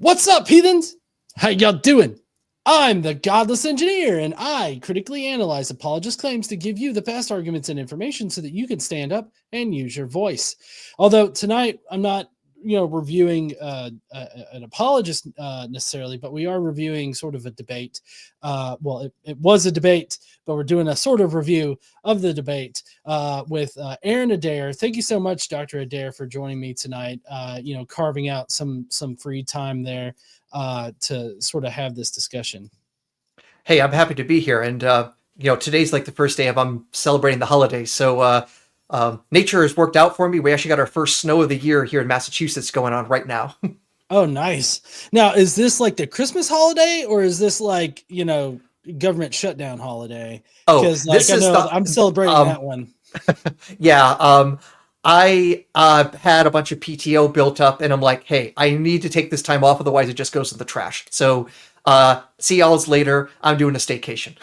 What's up, heathens? How y'all doing? I'm the Godless Engineer, and I critically analyze apologist claims to give you the best arguments and information so that you can stand up and use your voice. Although tonight I'm not, reviewing an apologist necessarily, but we are reviewing sort of a debate. It was a debate, but we're doing a sort of review of the debate with Aaron Adair. Thank you so much, Dr. Adair, for joining me tonight. Carving out some free time there to sort of have this discussion. Hey, I'm happy to be here. And, today's like the first day I'm celebrating the holidays. So nature has worked out for me. We actually got our first snow of the year here in Massachusetts going on right now. Oh, nice. Now, is this like the Christmas holiday or is this like, government shutdown holiday? Oh, Because this is I'm celebrating that one. Yeah. I had a bunch of PTO built up and I'm like, hey, I need to take this time off. Otherwise it just goes in the trash. So see y'all later. I'm doing a staycation.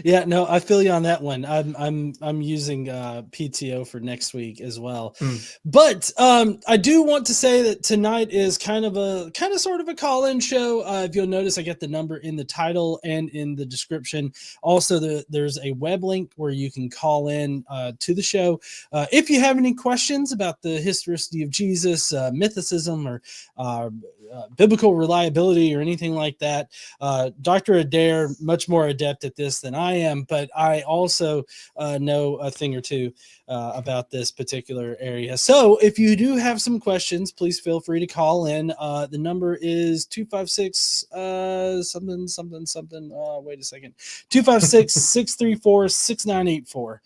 Yeah, no, I feel you on that one. I'm using PTO for next week as well. But I do want to say that tonight is kind of sort of a call-in show. If you'll notice, I get the number in the title and in the description. Also, there's a web link where you can call in to the show if you have any questions about the historicity of Jesus, mythicism, or biblical reliability or anything like that. Dr. Adair, much more adept at this than I am, but I also know a thing or two about this particular area. So if you do have some questions, please feel free to call in. The number is 256 something. Wait a second. 256-634-6984.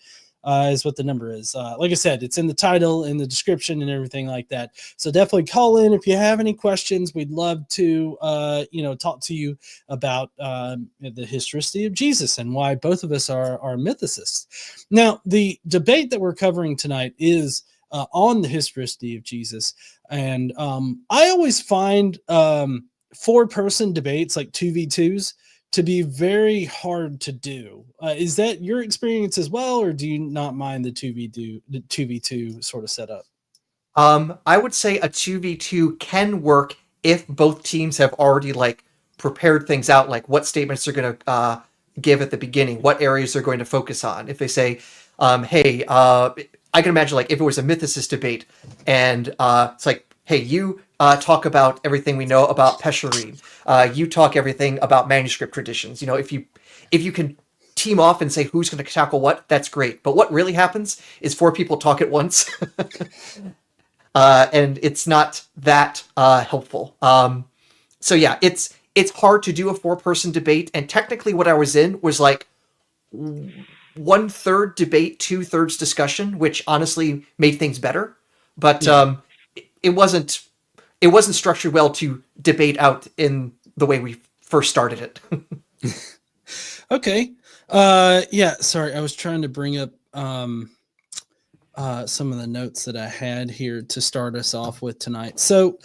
Is what the number is. Like I said, it's in the title, in the description, and everything like that. So definitely call in if you have any questions. We'd love to, talk to you about the historicity of Jesus and why both of us are mythicists. Now, the debate that we're covering tonight is on the historicity of Jesus, and I always find four-person debates, like 2v2s, to be very hard to do. Is that your experience as well, or do you not mind the 2v2 sort of setup? I would say a 2v2 can work if both teams have already prepared things out, like what statements they're going to give at the beginning, what areas they're going to focus on. If they say, hey, I can imagine if it was a mythicist debate and it's like, hey, you talk about everything we know about Pesherim. You talk everything about manuscript traditions. If you can team off and say who's going to tackle what, that's great. But what really happens is four people talk at once, and it's not that helpful. So yeah, it's hard to do a four-person debate. And technically, what I was in was 1/3 debate, 2/3 discussion, which honestly made things better. But it wasn't structured well to debate out in the way we first started it. Okay. Yeah, sorry. I was trying to bring up some of the notes that I had here to start us off with tonight. So,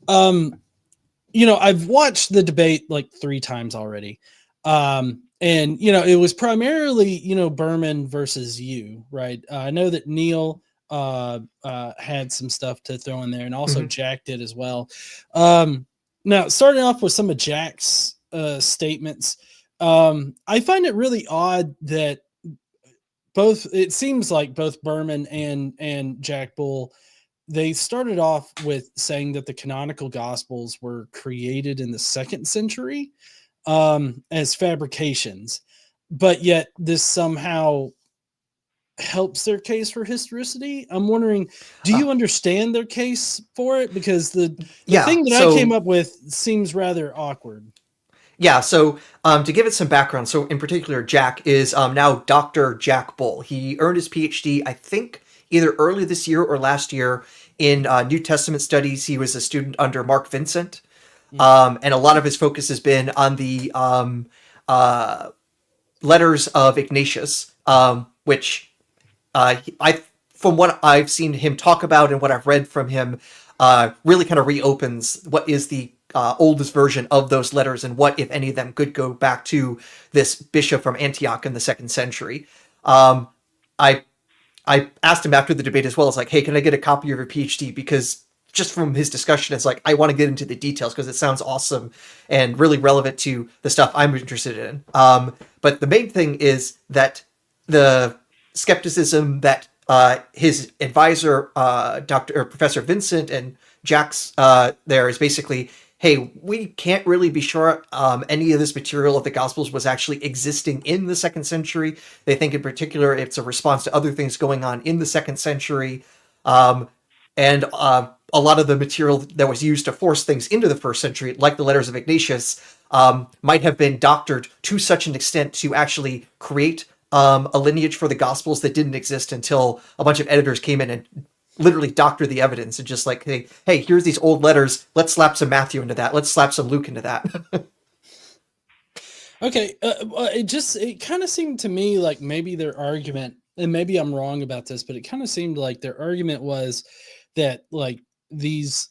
I've watched the debate 3 times already. And, it was primarily, Berman versus you, right? I know that Neil had some stuff to throw in there, and also Jack did as well. Now, starting off with some of Jack's statements, I find it really odd that it seems like both Berman and Jack Bull, they started off with saying that the canonical gospels were created in the 2nd century as fabrications, but yet this somehow helps their case for historicity. I'm wondering, do you understand their case for it? Because the thing that I came up with seems rather awkward. Yeah, so to give it some background, so in particular, Jack is now Dr. Jack Bull. He earned his PhD, I think, either early this year or last year in New Testament studies. He was a student under Mark Vincent, and a lot of his focus has been on the letters of Ignatius, which from what I've seen him talk about and what I've read from him, really kind of reopens what is the oldest version of those letters and what, if any of them, could go back to this bishop from Antioch in the 2nd century. I asked him after the debate as well. It's like, hey, can I get a copy of your PhD? Because just from his discussion, it's like, I want to get into the details because it sounds awesome and really relevant to the stuff I'm interested in. But the main thing is that the skepticism that his advisor, Dr. or Professor Vincent and Jack's there is basically, hey, we can't really be sure any of this material of the Gospels was actually existing in the 2nd century. They think in particular it's a response to other things going on in the 2nd century. And a lot of the material that was used to force things into the 1st century, like the letters of Ignatius, might have been doctored to such an extent to actually create a lineage for the Gospels that didn't exist until a bunch of editors came in and literally doctor the evidence and just like, hey, here's these old letters. Let's slap some Matthew into that. Let's slap some Luke into that. Okay. It kind of seemed to me like maybe their argument, and maybe I'm wrong about this, but it kind of seemed like their argument was that like these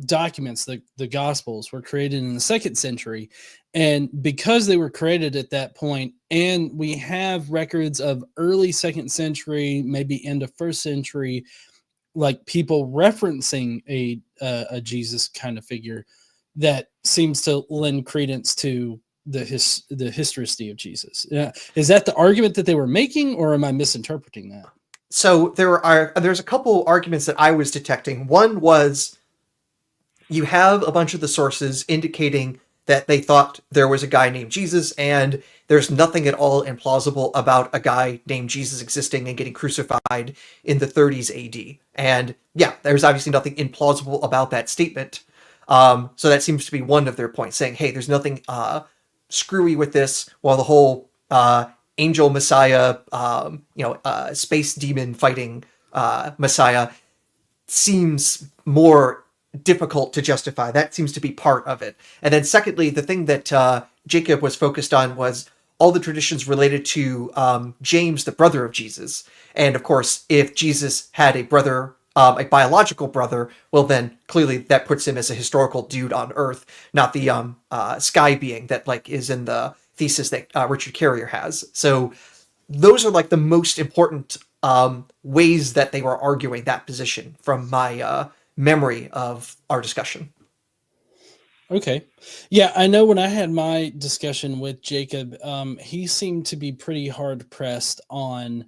documents, the Gospels, were created in the 2nd century. And because they were created at that point, and we have records of early 2nd century, maybe end of 1st century, like people referencing a Jesus kind of figure, that seems to lend credence to the historicity of Jesus. Is that the argument that they were making, or am I misinterpreting that? So there's a couple arguments that I was detecting. One was, you have a bunch of the sources indicating that they thought there was a guy named Jesus, and there's nothing at all implausible about a guy named Jesus existing and getting crucified in the 30s AD. And yeah, there's obviously nothing implausible about that statement. So that seems to be one of their points, saying, hey, there's nothing screwy with this, while the whole angel messiah, space demon fighting messiah seems more difficult to justify. That seems to be part of it. And then secondly, the thing that Jacob was focused on was all the traditions related to James, the brother of Jesus. And of course, if Jesus had a brother, a biological brother, well then clearly that puts him as a historical dude on Earth, not the sky being that like is in the thesis that Richard Carrier has. So those are like the most important ways that they were arguing that position from my memory of our discussion. Okay. Yeah, I know when I had my discussion with Jacob, he seemed to be pretty hard pressed on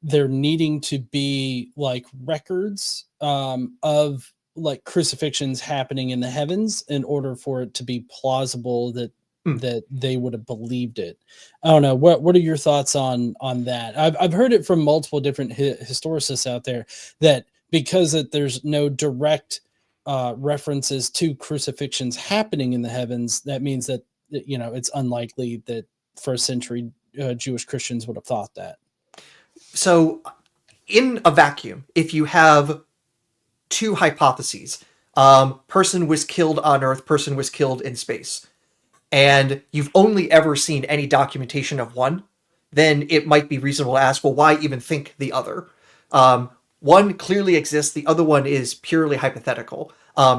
there needing to be like records of like crucifixions happening in the heavens in order for it to be plausible that they would have believed it. I don't know. What are your thoughts on that? I've heard it from multiple different historicists out there that because there's no direct references to crucifixions happening in the heavens, that means that it's unlikely that 1st century Jewish Christians would have thought that. So in a vacuum, if you have two hypotheses, person was killed on Earth, person was killed in space, and you've only ever seen any documentation of one, then it might be reasonable to ask, well, why even think the other? One clearly exists, the other one is purely hypothetical.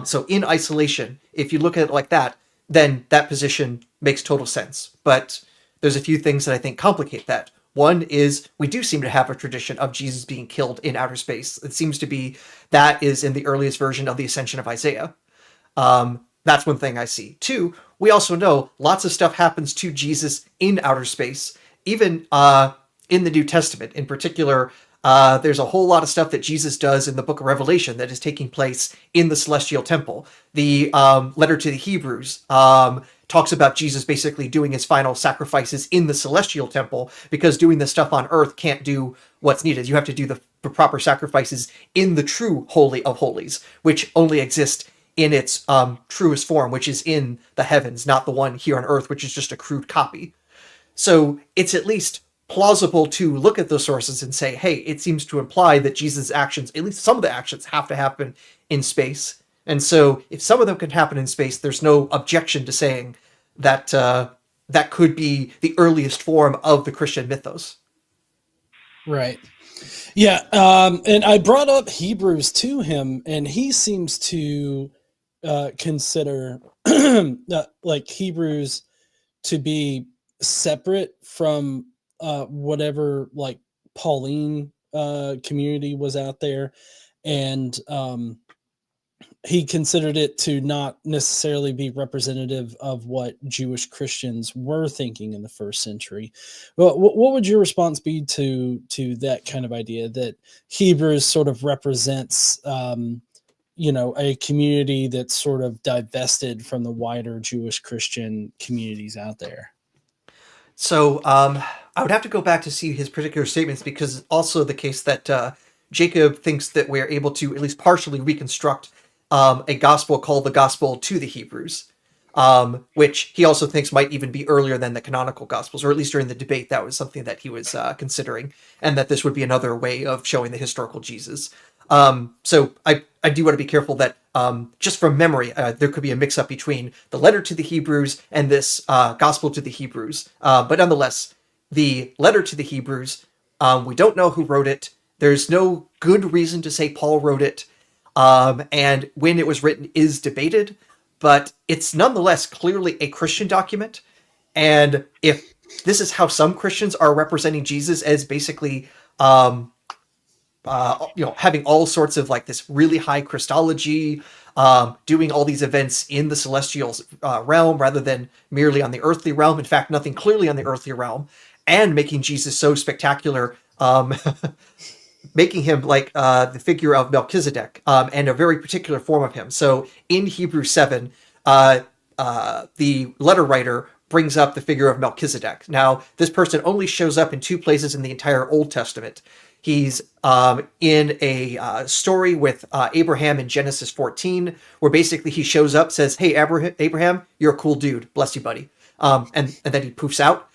So in isolation, if you look at it like that, then that position makes total sense. But there's a few things that I think complicate that. One is we do seem to have a tradition of Jesus being killed in outer space. It seems to be that is in the earliest version of the Ascension of Isaiah. That's one thing I see. Two, we also know lots of stuff happens to Jesus in outer space, even in the New Testament. In particular, there's a whole lot of stuff that Jesus does in the book of Revelation that is taking place in the celestial temple. The letter to the Hebrews talks about Jesus basically doing his final sacrifices in the celestial temple, because doing this stuff on earth can't do what's needed. You have to do the proper sacrifices in the true Holy of Holies, which only exist in its truest form, which is in the heavens, not the one here on earth, which is just a crude copy. So it's at least plausible to look at those sources and say, hey, it seems to imply that Jesus' actions, at least some of the actions, have to happen in space. And so if some of them can happen in space, there's no objection to saying that that could be the earliest form of the Christian mythos. Right. Yeah. And I brought up Hebrews to him, and he seems to consider like Hebrews to be separate from whatever like Pauline community was out there. And he considered it to not necessarily be representative of what Jewish Christians were thinking in the first century. Well, what would your response be to that kind of idea that Hebrews sort of represents, a community that's sort of divested from the wider Jewish Christian communities out there? So I would have to go back to see his particular statements, because it's also the case that Jacob thinks that we're able to at least partially reconstruct a gospel called the Gospel to the Hebrews, which he also thinks might even be earlier than the canonical Gospels, or at least during the debate that was something that he was considering, and that this would be another way of showing the historical Jesus. So I do want to be careful that just from memory, there could be a mix-up between the letter to the Hebrews and this Gospel to the Hebrews. But nonetheless, the letter to the Hebrews, we don't know who wrote it. There's no good reason to say Paul wrote it. And when it was written is debated, but it's nonetheless clearly a Christian document. And if this is how some Christians are representing Jesus as basically, having all sorts of like this really high Christology, doing all these events in the celestial realm rather than merely on the earthly realm. In fact, nothing clearly on the earthly realm, and making Jesus so spectacular, making him like the figure of Melchizedek, and a very particular form of him. So in Hebrews 7, the letter writer brings up the figure of Melchizedek. Now, this person only shows up in 2 places in the entire Old Testament. He's in a story with Abraham in Genesis 14, where basically he shows up, says, "Hey, Abraham, you're a cool dude. Bless you, buddy." And then he poofs out.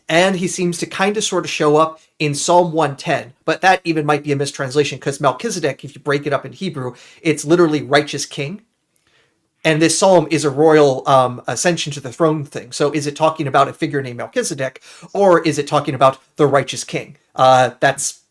And he seems to kind of sort of show up in Psalm 110, but that even might be a mistranslation, because Melchizedek, if you break it up in Hebrew, it's literally righteous king. And this psalm is a royal ascension to the throne thing. So is it talking about a figure named Melchizedek, or is it talking about the righteous king? That's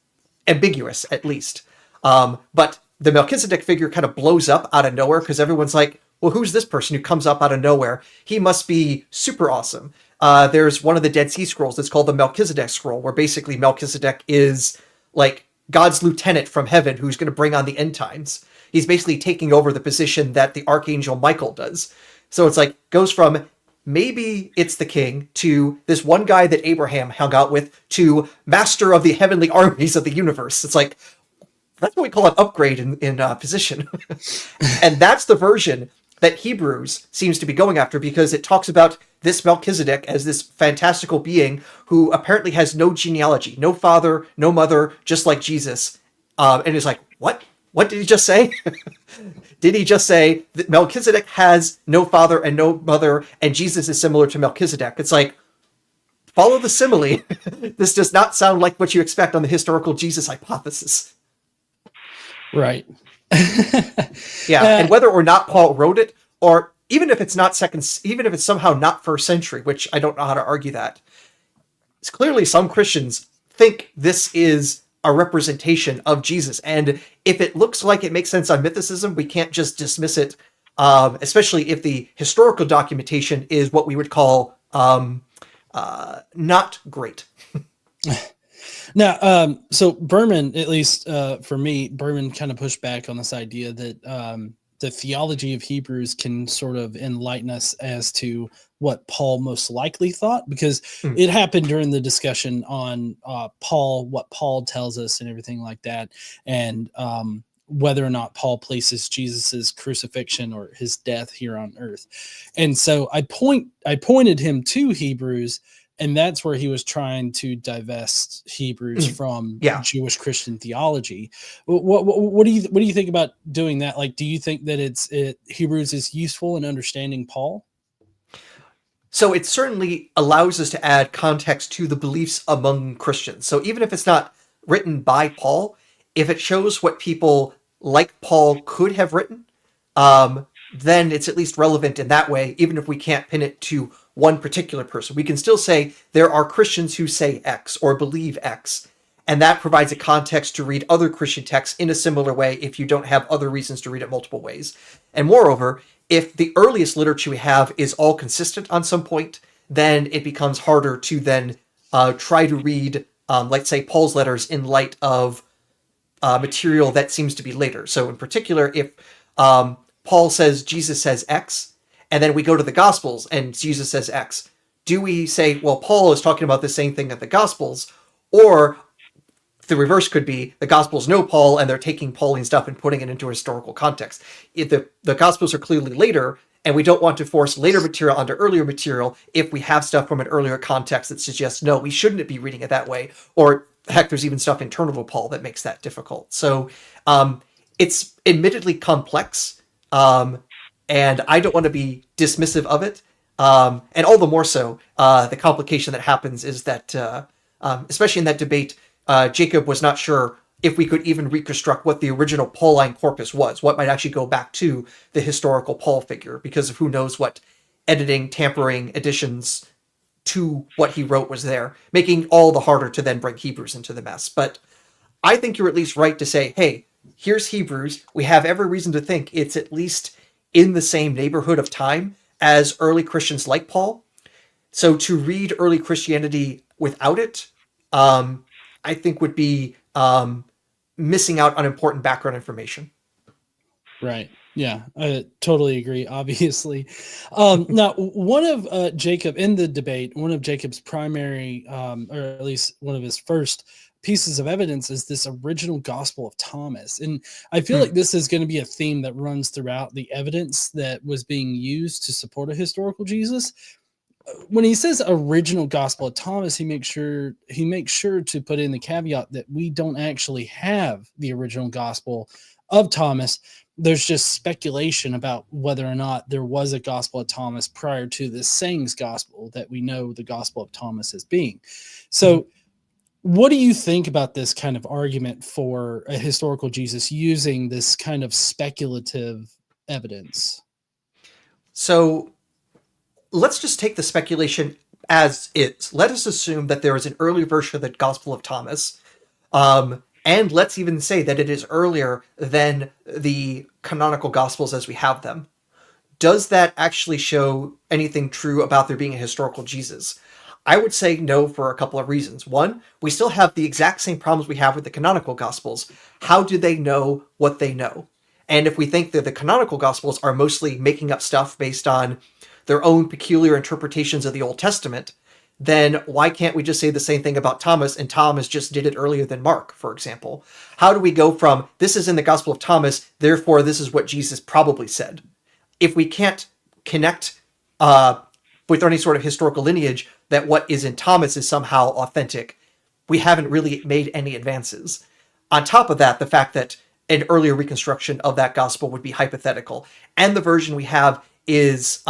ambiguous, at least. But the Melchizedek figure kind of blows up out of nowhere, because everyone's like, well, who's this person who comes up out of nowhere? He must be super awesome. There's one of the Dead Sea Scrolls that's called the Melchizedek Scroll, where basically Melchizedek is like God's lieutenant from heaven who's going to bring on the end times. He's basically taking over the position that the Archangel Michael does. So it's like, goes from maybe it's the king to this one guy that Abraham hung out with to master of the heavenly armies of the universe. It's like, that's what we call an upgrade in position. And that's the version that Hebrews seems to be going after, because it talks about this Melchizedek as this fantastical being who apparently has no genealogy, no father, no mother, just like Jesus. And it's like, what? What did he just say? Did he just say that Melchizedek has no father and no mother, and Jesus is similar to Melchizedek? It's like, follow the simile. This does not sound like what you expect on the historical Jesus hypothesis. Right. Yeah, and whether or not Paul wrote it, or even if it's not even if it's somehow not first century, which I don't know how to argue that, it's clearly some Christians think this is a representation of Jesus. And if it looks like it makes sense on mythicism, we can't just dismiss it, especially if the historical documentation is what we would call not great. Now, so Berman, at least for me, Berman kind of pushed back on this idea that the theology of Hebrews can sort of enlighten us as to what Paul most likely thought, because it happened during the discussion on Paul, what Paul tells us and everything like that, and whether or not Paul places Jesus's crucifixion or his death here on earth. And so I pointed him to Hebrews, and that's where he was trying to divest Hebrews from Jewish Christian theology. What do you think about doing that? Like, do you think that Hebrews is useful in understanding Paul? So it certainly allows us to add context to the beliefs among Christians. So even if it's not written by Paul, if it shows what people like Paul could have written, then it's at least relevant in that way, even if we can't pin it to one particular person. We can still say there are Christians who say X or believe X, and that provides a context to read other Christian texts in a similar way if you don't have other reasons to read it multiple ways. And moreover, if the earliest literature we have is all consistent on some point, then it becomes harder to then try to read, let's say, Paul's letters in light of material that seems to be later. So in particular, if Paul says Jesus says X, and then we go to the Gospels and Jesus says X. Do we say, well, Paul is talking about the same thing at the Gospels, or the reverse could be the Gospels know Paul and they're taking Pauline stuff and putting it into a historical context? If the Gospels are clearly later, and we don't want to force later material onto earlier material if we have stuff from an earlier context that suggests, no, we shouldn't be reading it that way. Or heck, there's even stuff internal to Paul that makes that difficult. So it's admittedly complex, and I don't want to be dismissive of it. And all the more so, the complication that happens is that, especially in that debate, Jacob was not sure if we could even reconstruct what the original Pauline corpus was, what might actually go back to the historical Paul figure, because of who knows what editing, tampering, additions to what he wrote was there, making all the harder to then bring Hebrews into the mess. But I think you're at least right to say, hey, here's Hebrews. We have every reason to think it's at least in the same neighborhood of time as early Christians like Paul. So to read early Christianity without it, I think would be missing out on important background information. Right. Yeah, I totally agree, obviously. Now, one of Jacob, in the debate, one of Jacob's primary, or at least one of his first pieces of evidence is this original Gospel of Thomas. And I feel like this is going to be a theme that runs throughout the evidence that was being used to support a historical Jesus. When he says original Gospel of Thomas, he makes sure to put in the caveat that we don't actually have the original Gospel of Thomas. There's just speculation about whether or not there was a Gospel of Thomas prior to this sayings gospel that we know the Gospel of Thomas as being. So what do you think about this kind of argument for a historical Jesus using this kind of speculative evidence? So let's just take the speculation as is. Let us assume that there is an early version of the Gospel of Thomas. And let's even say that it is earlier than the canonical Gospels as we have them. Does that actually show anything true about there being a historical Jesus? I would say no for a couple of reasons. One, we still have the exact same problems we have with the canonical Gospels. How do they know what they know? And if we think that the canonical Gospels are mostly making up stuff based on their own peculiar interpretations of the Old Testament, then why can't we just say the same thing about Thomas, and Thomas just did it earlier than Mark, for example? How do we go from, this is in the Gospel of Thomas, therefore this is what Jesus probably said? If we can't connect with any sort of historical lineage that what is in Thomas is somehow authentic, we haven't really made any advances. On top of that, the fact that an earlier reconstruction of that gospel would be hypothetical, and the version we have is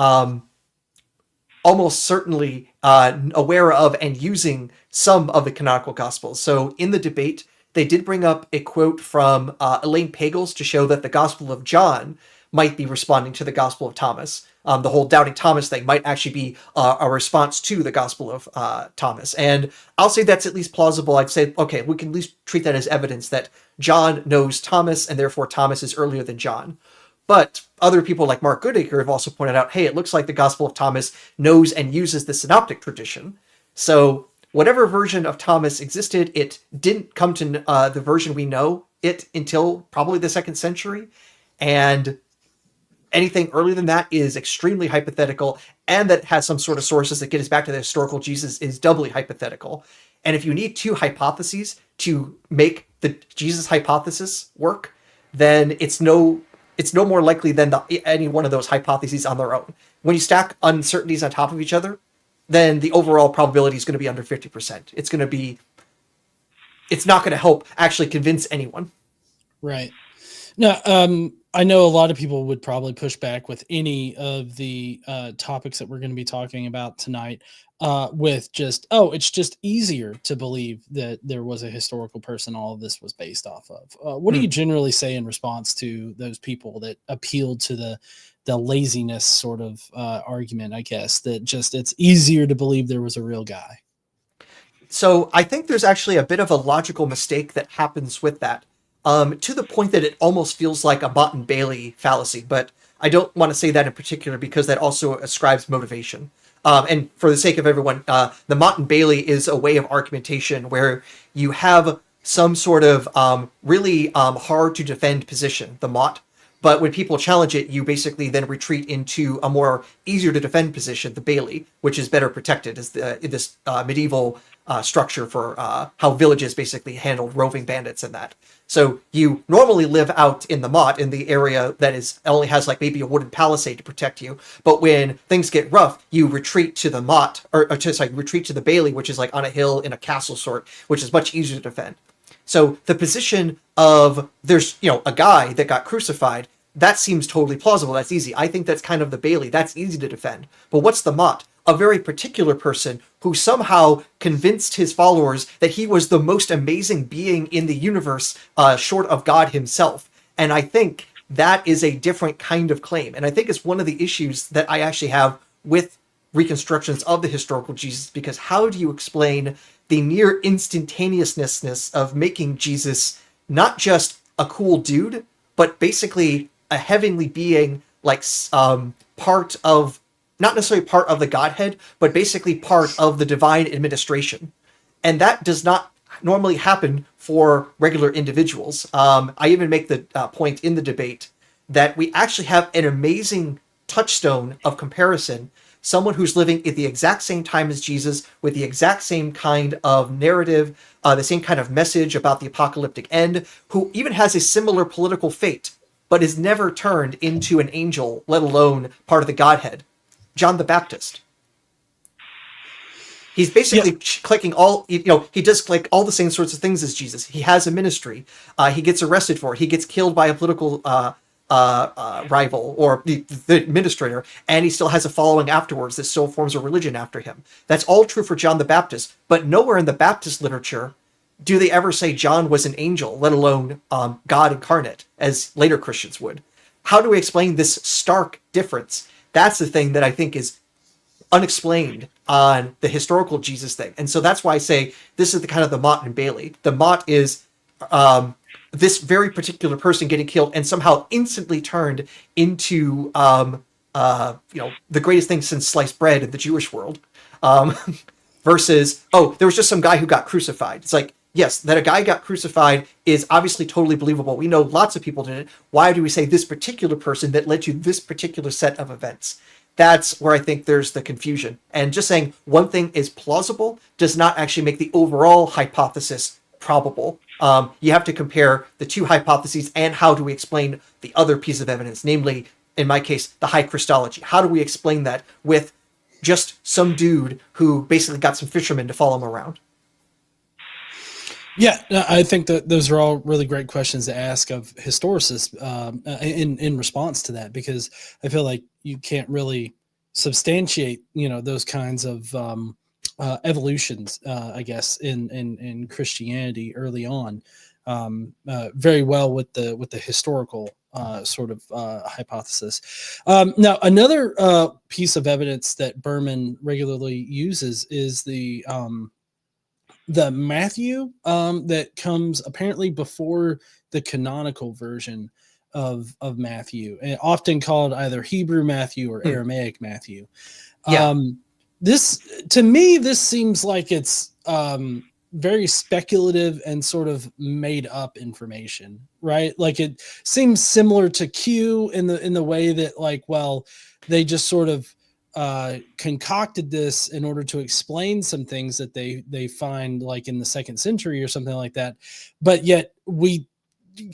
almost certainly aware of and using some of the canonical gospels. So in the debate, they did bring up a quote from Elaine Pagels to show that the Gospel of John might be responding to the Gospel of Thomas. The whole doubting Thomas thing might actually be a response to the Gospel of Thomas. And I'll say that's at least plausible. I'd say, okay, we can at least treat that as evidence that John knows Thomas, and therefore Thomas is earlier than John. But other people like Mark Goodacre have also pointed out, hey, it looks like the Gospel of Thomas knows and uses the synoptic tradition. So whatever version of Thomas existed, it didn't come to the version we know it until probably the 2nd century. And anything earlier than that is extremely hypothetical, and that has some sort of sources that get us back to the historical Jesus is doubly hypothetical. And if you need two hypotheses to make the Jesus hypothesis work, then it's no more likely than any one of those hypotheses on their own. When you stack uncertainties on top of each other, then the overall probability is going to be under 50%. It's not going to help actually convince anyone. Right. Now, I know a lot of people would probably push back with any of the topics that we're going to be talking about tonight with just, it's just easier to believe that there was a historical person all of this was based off of. What do you generally say in response to those people that appeal to the laziness sort of argument, I guess, that just it's easier to believe there was a real guy? So I think there's actually a bit of a logical mistake that happens with that. To the point that it almost feels like a Mott and Bailey fallacy, but I don't want to say that in particular because that also ascribes motivation. And for the sake of everyone, the Mott and Bailey is a way of argumentation where you have some sort of really hard to defend position, the Mott, But when people challenge it, you basically then retreat into a more easier to defend position, the bailey, which is better protected as this medieval structure for how villages basically handled roving bandits and that. So you normally live out in the motte, in the area that is only has like maybe a wooden palisade to protect you. But when things get rough, you retreat to the motte, or just like retreat to the bailey, which is like on a hill in a castle sort, which is much easier to defend. So the position of there's, a guy that got crucified, that seems totally plausible. That's easy. I think that's kind of the bailey. That's easy to defend. But what's the motte? A very particular person who somehow convinced his followers that he was the most amazing being in the universe, short of God himself. And I think that is a different kind of claim. And I think it's one of the issues that I actually have with reconstructions of the historical Jesus, because how do you explain the near instantaneousness of making Jesus not just a cool dude, but basically a heavenly being, like part of, not necessarily part of the Godhead, but basically part of the divine administration. And that does not normally happen for regular individuals. I even make the point in the debate that we actually have an amazing touchstone of comparison. Someone who's living at the exact same time as Jesus, with the exact same kind of narrative, the same kind of message about the apocalyptic end, who even has a similar political fate, but is never turned into an angel, let alone part of the Godhead. John the Baptist. He's basically clicking all, he does click all the same sorts of things as Jesus. He has a ministry. He gets arrested for it. He gets killed by a political rival or the administrator, and he still has a following afterwards that still forms a religion after him. That's all true for John the Baptist, but nowhere in the Baptist literature do they ever say John was an angel, let alone God incarnate, as later Christians would. How do we explain this stark difference? That's the thing that I think is unexplained on the historical Jesus thing. And so that's why I say this is the kind of the motte and bailey. The motte is this very particular person getting killed and somehow instantly turned into the greatest thing since sliced bread in the Jewish world. Versus, there was just some guy who got crucified. It's like, yes, that a guy got crucified is obviously totally believable. We know lots of people did it. Why do we say this particular person that led to this particular set of events? That's where I think there's the confusion. And just saying one thing is plausible does not actually make the overall hypothesis probable. You have to compare the two hypotheses and how do we explain the other piece of evidence, namely, in my case, the high Christology. How do we explain that with just some dude who basically got some fishermen to follow him around? Yeah, I think that those are all really great questions to ask of historicists in response to that, because I feel like you can't really substantiate, those kinds of evolutions, I guess, in Christianity early on, very well with the historical sort of hypothesis. Now, another piece of evidence that Berman regularly uses is the Matthew that comes apparently before the canonical version of Matthew, and often called either Hebrew Matthew or Aramaic Matthew. Yeah. This, to me, this seems like it's very speculative and sort of made up information, right? Like it seems similar to Q in the way that, like, well, they just sort of concocted this in order to explain some things that they find, like in the 2nd century or something like that, but yet we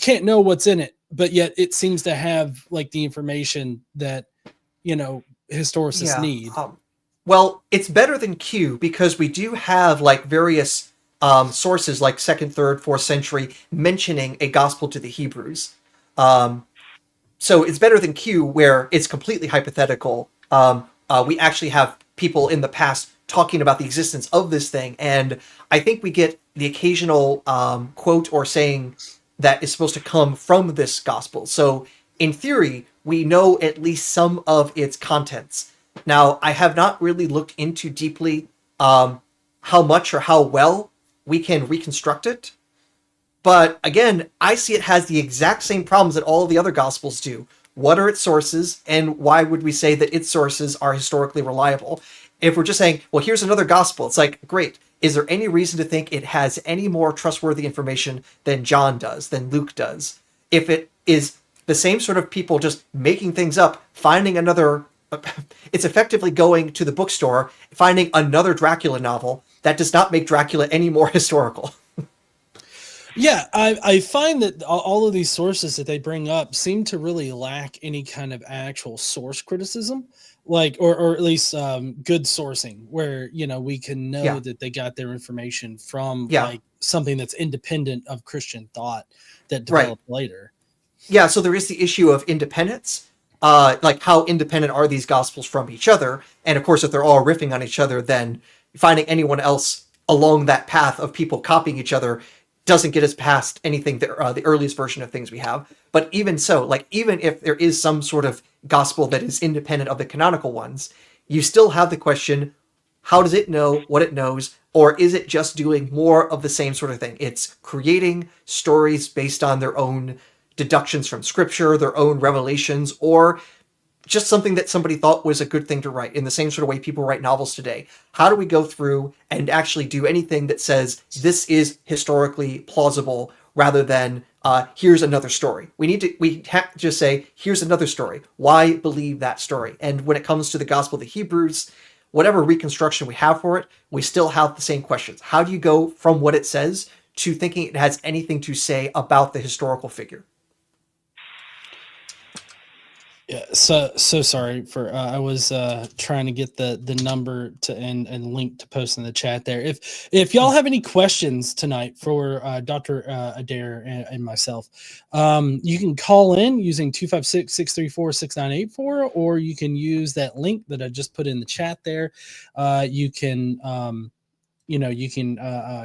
can't know what's in it, but yet it seems to have like the information that historicists need. Well, it's better than Q because we do have like various sources like 2nd, 3rd, 4th century mentioning a gospel to the Hebrews. So it's better than Q where it's completely hypothetical. We actually have people in the past talking about the existence of this thing, and I think we get the occasional quote or saying that is supposed to come from this gospel. So in theory, we know at least some of its contents. Now, I have not really looked into deeply how much or how well we can reconstruct it. But again, I see it has the exact same problems that all of the other gospels do. What are its sources, and why would we say that its sources are historically reliable? If we're just saying, well, here's another gospel, it's like, great. Is there any reason to think it has any more trustworthy information than John does, than Luke does? If it is the same sort of people just making things up, finding another. It's effectively going to the bookstore, finding another Dracula novel that does not make Dracula any more historical. Yeah, I find that all of these sources that they bring up seem to really lack any kind of actual source criticism, like or at least good sourcing, where we can know Yeah. that they got their information from Yeah. like something that's independent of Christian thought that Right. developed later. Yeah, so there is the issue of independence. Like how independent are these gospels from each other? And of course, if they're all riffing on each other, then finding anyone else along that path of people copying each other doesn't get us past anything the earliest version of things we have. But even so, like even if there is some sort of gospel that is independent of the canonical ones, you still have the question: how does it know what it knows? Or is it just doing more of the same sort of thing? It's creating stories based on their own deductions from scripture, their own revelations, or just something that somebody thought was a good thing to write, in the same sort of way people write novels today. How do we go through and actually do anything that says this is historically plausible rather than here's another story? We have to just say here's another story. Why believe that story? And when it comes to the Gospel of the Hebrews, whatever reconstruction we have for it, we still have the same questions. How do you go from what it says to thinking it has anything to say about the historical figure? Yeah, so sorry for I was trying to get the number to and link to post in the chat there. If y'all have any questions tonight for Dr. Adair and myself, you can call in using 256-634-6984, or you can use that link that I just put in the chat there. You can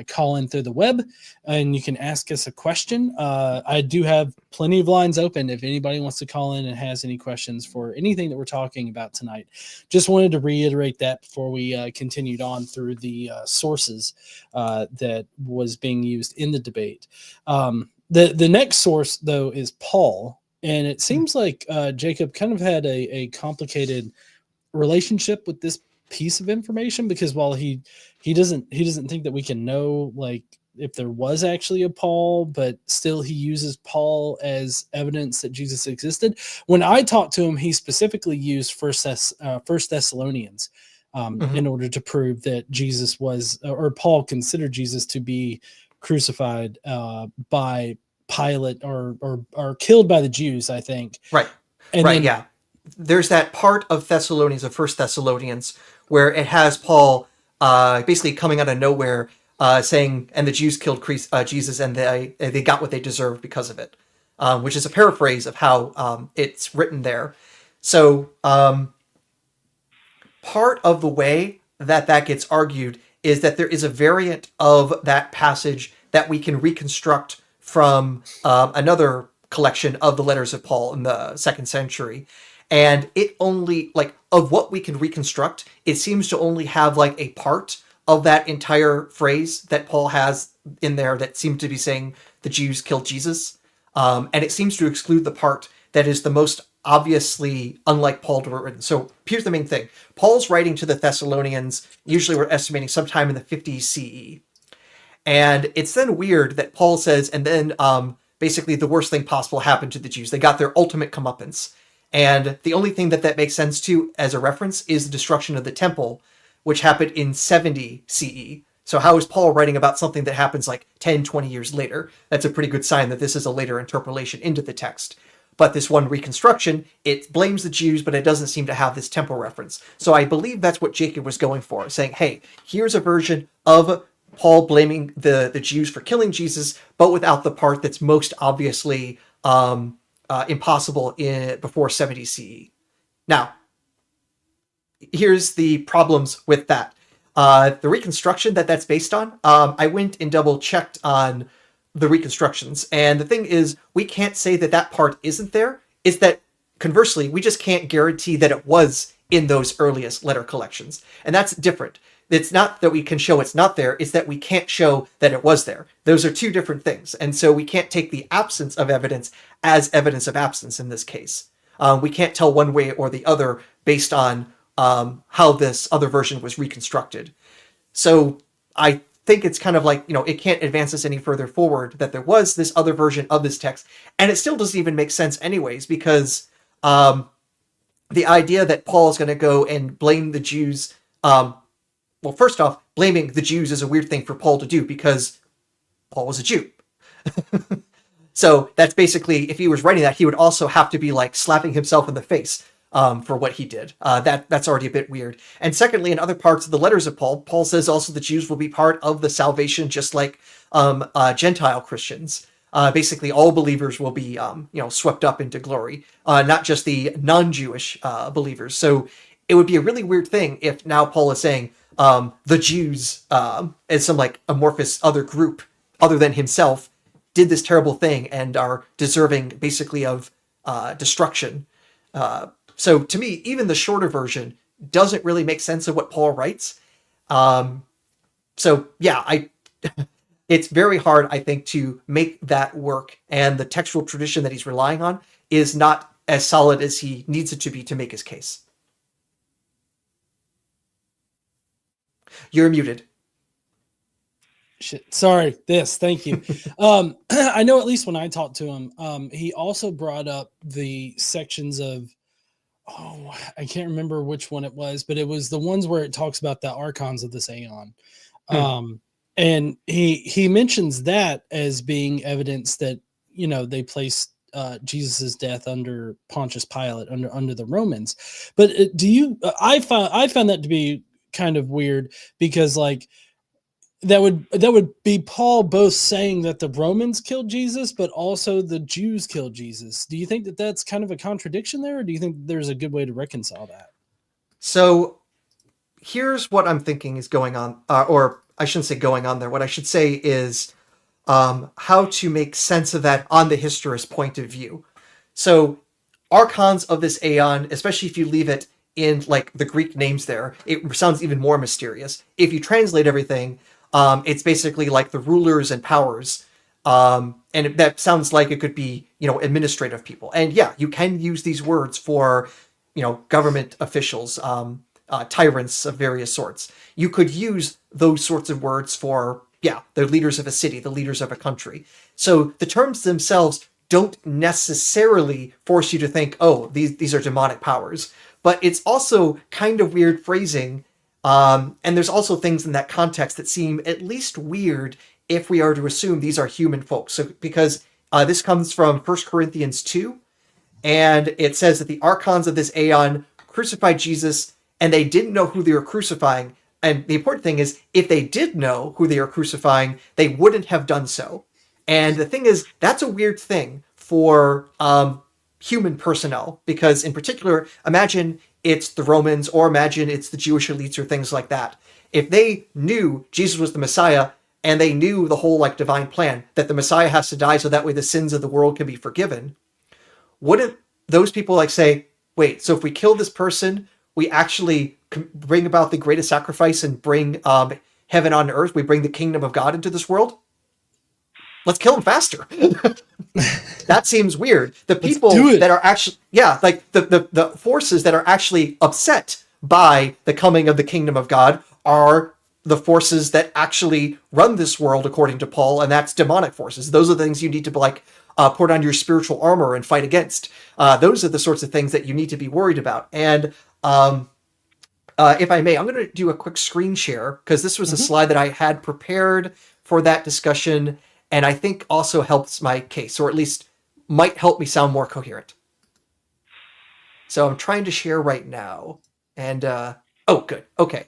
call in through the web and you can ask us a question. I do have plenty of lines open if anybody wants to call in and has any questions for anything that we're talking about tonight. Just wanted to reiterate that before we continued on through the sources that was being used in the debate. The next source, though, is Paul. And it seems like Jacob kind of had a complicated relationship with this piece of information, because while he doesn't think that we can know like if there was actually a Paul, but still he uses Paul as evidence that Jesus existed. When I talked to him, he specifically used First Thessalonians in order to prove that Jesus was, or Paul considered Jesus to be crucified by Pilate or killed by the Jews, I think. Right. And Right. then Yeah. There's that part of Thessalonians, of First Thessalonians, where it has Paul basically coming out of nowhere, saying, "And the Jews killed Jesus, and they got what they deserved because of it," which is a paraphrase of how it's written there. So part of the way that gets argued is that there is a variant of that passage that we can reconstruct from another collection of the letters of Paul in the 2nd century. And it only, like, of what we can reconstruct, it seems to only have like a part of that entire phrase that Paul has in there that seemed to be saying the Jews killed Jesus. And it seems to exclude the part that is the most obviously unlike Paul to have written. So here's the main thing. Paul's writing to the Thessalonians, usually we're estimating sometime in the 50s CE. And it's then weird that Paul says, and then basically the worst thing possible happened to the Jews. They got their ultimate comeuppance. And the only thing that makes sense to as a reference is the destruction of the temple, which happened in 70 CE. So how is Paul writing about something that happens like 10, 20 years later? That's a pretty good sign that this is a later interpolation into the text. But this one reconstruction, it blames the Jews, but it doesn't seem to have this temple reference. So I believe that's what Jacob was going for, saying, hey, here's a version of Paul blaming the Jews for killing Jesus, but without the part that's most obviously impossible before 70 CE. Now, here's the problems with that. The reconstruction that's based on, I went and double checked on the reconstructions, and the thing is, we can't say that part isn't there. It's that, conversely, we just can't guarantee that it was in those earliest letter collections, and that's different. It's not that we can show it's not there, it's that we can't show that it was there. Those are two different things. And so we can't take the absence of evidence as evidence of absence in this case. We can't tell one way or the other based on how this other version was reconstructed. So I think it's kind of like, it can't advance us any further forward that there was this other version of this text. And it still doesn't even make sense anyways, because the idea that Paul is going to go and blame the Jews, well, first off, blaming the Jews is a weird thing for Paul to do because Paul was a Jew. So that's basically, if he was writing that, he would also have to be like slapping himself in the face for what he did. That's already a bit weird. And secondly, in other parts of the letters of Paul, Paul says also the Jews will be part of the salvation, just like Gentile Christians. Basically, all believers will be, swept up into glory, not just the non-Jewish believers. So it would be a really weird thing if now Paul is saying the Jews, as some like amorphous other group other than himself, did this terrible thing and are deserving basically of destruction. So to me, even the shorter version doesn't really make sense of what Paul writes. So yeah, it's very hard, I think, to make that work. And the textual tradition that he's relying on is not as solid as he needs it to be to make his case. You're muted. Shit. Sorry. Thank you. I know at least when I talked to him, he also brought up the sections of, I can't remember which one it was, but it was the ones where it talks about the archons of this aeon. And he mentions that as being evidence that, they placed Jesus's death under Pontius Pilate, under the Romans. But I found that to be kind of weird, because like, that would be Paul both saying that the Romans killed Jesus, but also the Jews killed Jesus. Do you think that that's kind of a contradiction there, or do you think there's a good way to reconcile that? So here's what I'm thinking is going on, or I shouldn't say going on there. What I should say is how to make sense of that on the historist point of view. So archons of this aeon, especially if you leave it in like the Greek names there, it sounds even more mysterious. If you translate everything, it's basically like the rulers and powers. And that sounds like it could be, administrative people. And yeah, you can use these words for, government officials, tyrants of various sorts. You could use those sorts of words for, the leaders of a city, the leaders of a country. So the terms themselves don't necessarily force you to think, oh, these are demonic powers. But it's also kind of weird phrasing. And there's also things in that context that seem at least weird if we are to assume these are human folks. So because this comes from 1 Corinthians 2, and it says that the archons of this aeon crucified Jesus, and they didn't know who they were crucifying. And the important thing is, if they did know who they were crucifying, they wouldn't have done so. And the thing is, that's a weird thing for human personnel, because in particular, imagine it's the Romans, or imagine it's the Jewish elites or things like that. If they knew Jesus was the Messiah, and they knew the whole like divine plan that the Messiah has to die so that way the sins of the world can be forgiven, wouldn't those people like say, wait, so if we kill this person, we actually bring about the greatest sacrifice and bring heaven on earth, we bring the kingdom of God into this world? Let's kill him faster. That seems weird. The people that are actually, like the forces that are actually upset by the coming of the kingdom of God are the forces that actually run this world, according to Paul, and that's demonic forces. Those are the things you need to like put on your spiritual armor and fight against. Those are the sorts of things that you need to be worried about. And if I may, I'm going to do a quick screen share, because this was a slide that I had prepared for that discussion, and I think also helps my case, or at least might help me sound more coherent. So I'm trying to share right now. And, oh, good. Okay.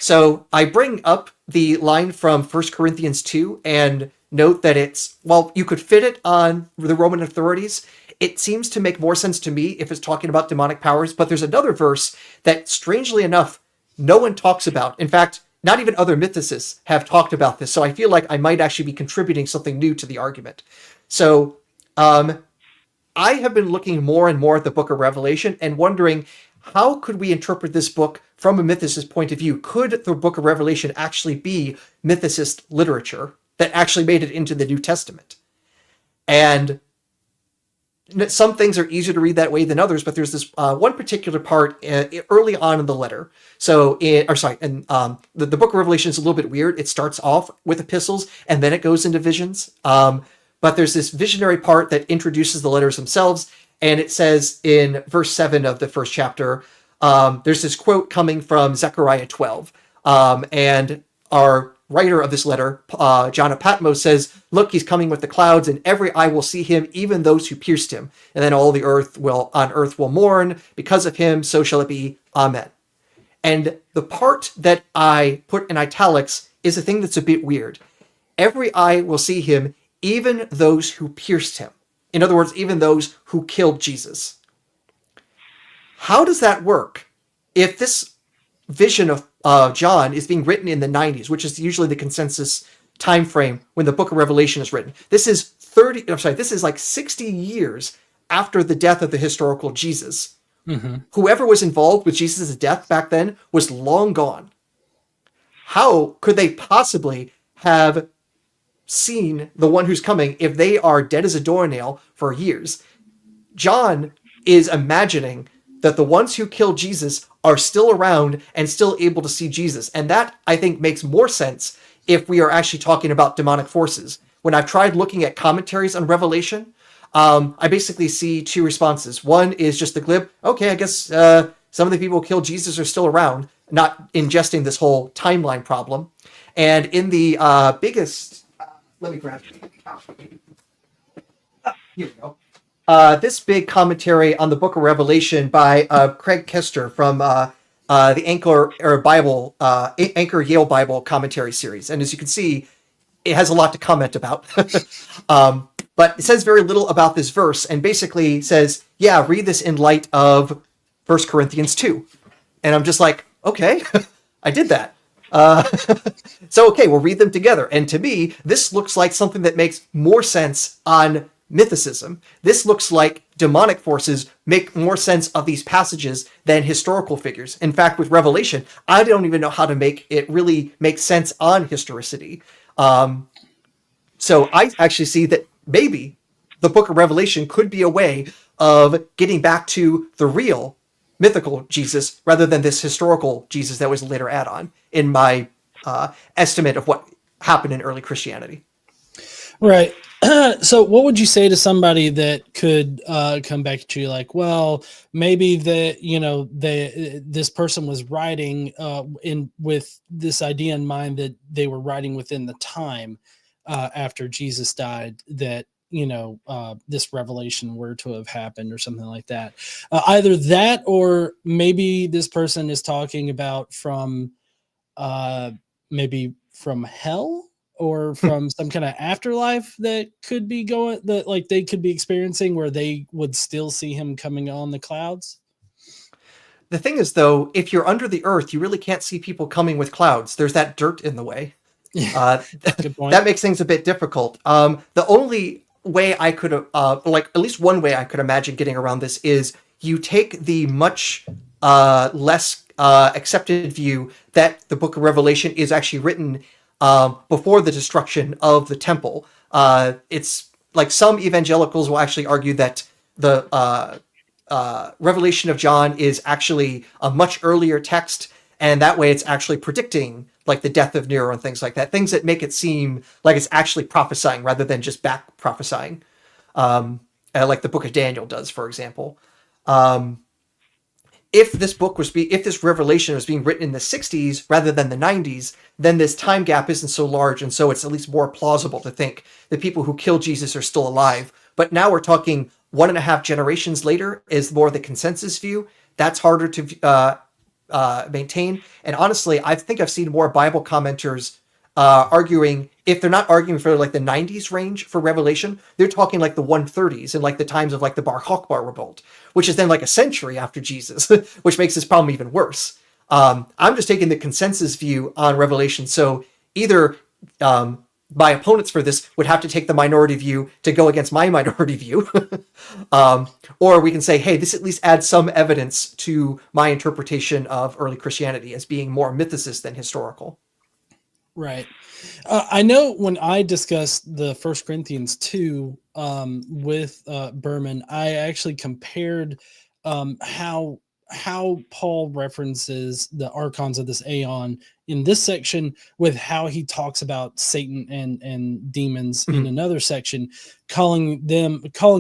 So I bring up the line from 1 Corinthians 2 and note that it's, well, you could fit it on the Roman authorities. It seems to make more sense to me if it's talking about demonic powers, but there's another verse that, strangely enough, no one talks about. In fact, not even other mythicists have talked about this, so I feel like I might actually be contributing something new to the argument. So, I have been looking more and more at the book of Revelation and wondering, how could we interpret this book from a mythicist point of view? Could the book of Revelation actually be mythicist literature that actually made it into the New Testament? And some things are easier to read that way than others, but there's this one particular part early on in the letter. So, the book of Revelation is a little bit weird. It starts off with epistles and then it goes into visions. But there's this visionary part that introduces the letters themselves, and it says in verse 7 of the first chapter, there's this quote coming from Zechariah 12, and our writer of this letter, John of Patmos, says, "Look, he's coming with the clouds, and every eye will see him, even those who pierced him. And then all the earth will mourn because of him. So shall it be. Amen." And the part that I put in italics is a thing that's a bit weird. Every eye will see him, even those who pierced him. In other words, even those who killed Jesus. How does that work? If this vision of John is being written in the 90s, which is usually the consensus time frame when the book of Revelation is written. This is like 60 years after the death of the historical Jesus. Mm-hmm. Whoever was involved with Jesus' death back then was long gone. How could they possibly have seen the one who's coming if they are dead as a doornail for years? John is imagining that the ones who killed Jesus are still around and still able to see Jesus. And that, I think, makes more sense if we are actually talking about demonic forces. When I've tried looking at commentaries on Revelation, I basically see two responses. One is just the glib, okay, I guess some of the people who killed Jesus are still around, not ingesting this whole timeline problem. And in the biggest... let me grab it. Here we go. This big commentary on the Book of Revelation by Craig Kester from the Anchor Yale Bible commentary series. And as you can see, it has a lot to comment about. But it says very little about this verse and basically says, yeah, read this in light of 1 Corinthians 2. And I'm just like, okay, I did that. So, okay, we'll read them together. And to me, this looks like something that makes more sense on mythicism. This looks like demonic forces make more sense of these passages than historical figures. In fact, with Revelation, I don't even know how to make it really make sense on historicity. So I actually see that maybe the book of Revelation could be a way of getting back to the real mythical Jesus rather than this historical Jesus that was later add on, in my estimate of what happened in early Christianity. Right. So what would you say to somebody that could come back at you like, well, maybe this person was writing with this idea in mind that they were writing within the time after Jesus died, that this revelation were to have happened or something like that. Either that, or maybe this person is talking about from maybe from hell or from some kind of afterlife that could be they could be experiencing, where they would still see him coming on the clouds. The thing is, though, if you're under the earth, you really can't see people coming with clouds. There's that dirt in the way. Good point. That makes things a bit difficult. The only way I could, at least one way I could imagine getting around this is you take the much less accepted view that the book of Revelation is actually written before the destruction of the temple. It's like some evangelicals will actually argue that the Revelation of John is actually a much earlier text, and that way it's actually predicting like the death of Nero and things like that. Things that make it seem like it's actually prophesying rather than just back prophesying, like the book of Daniel does, for example. If this Revelation was being written in the 60s rather than the 90s, then this time gap isn't so large, and so it's at least more plausible to think the people who killed Jesus are still alive. But now we're talking 1.5 generations later is more the consensus view. That's harder to maintain. And honestly, I think I've seen more Bible commenters arguing, if they're not arguing for like the 90s range for Revelation, they're talking like the 130s and like the times of like the Bar Kokhba revolt, which is then like a century after Jesus, which makes this problem even worse. I'm just taking the consensus view on Revelation. So either my opponents for this would have to take the minority view to go against my minority view, or we can say, hey, this at least adds some evidence to my interpretation of early Christianity as being more mythicist than historical. Right. I know when I discussed the First Corinthians 2 with Berman, I actually compared how Paul references the archons of this aeon in this section with how he talks about Satan and demons in Mhm. another section, calling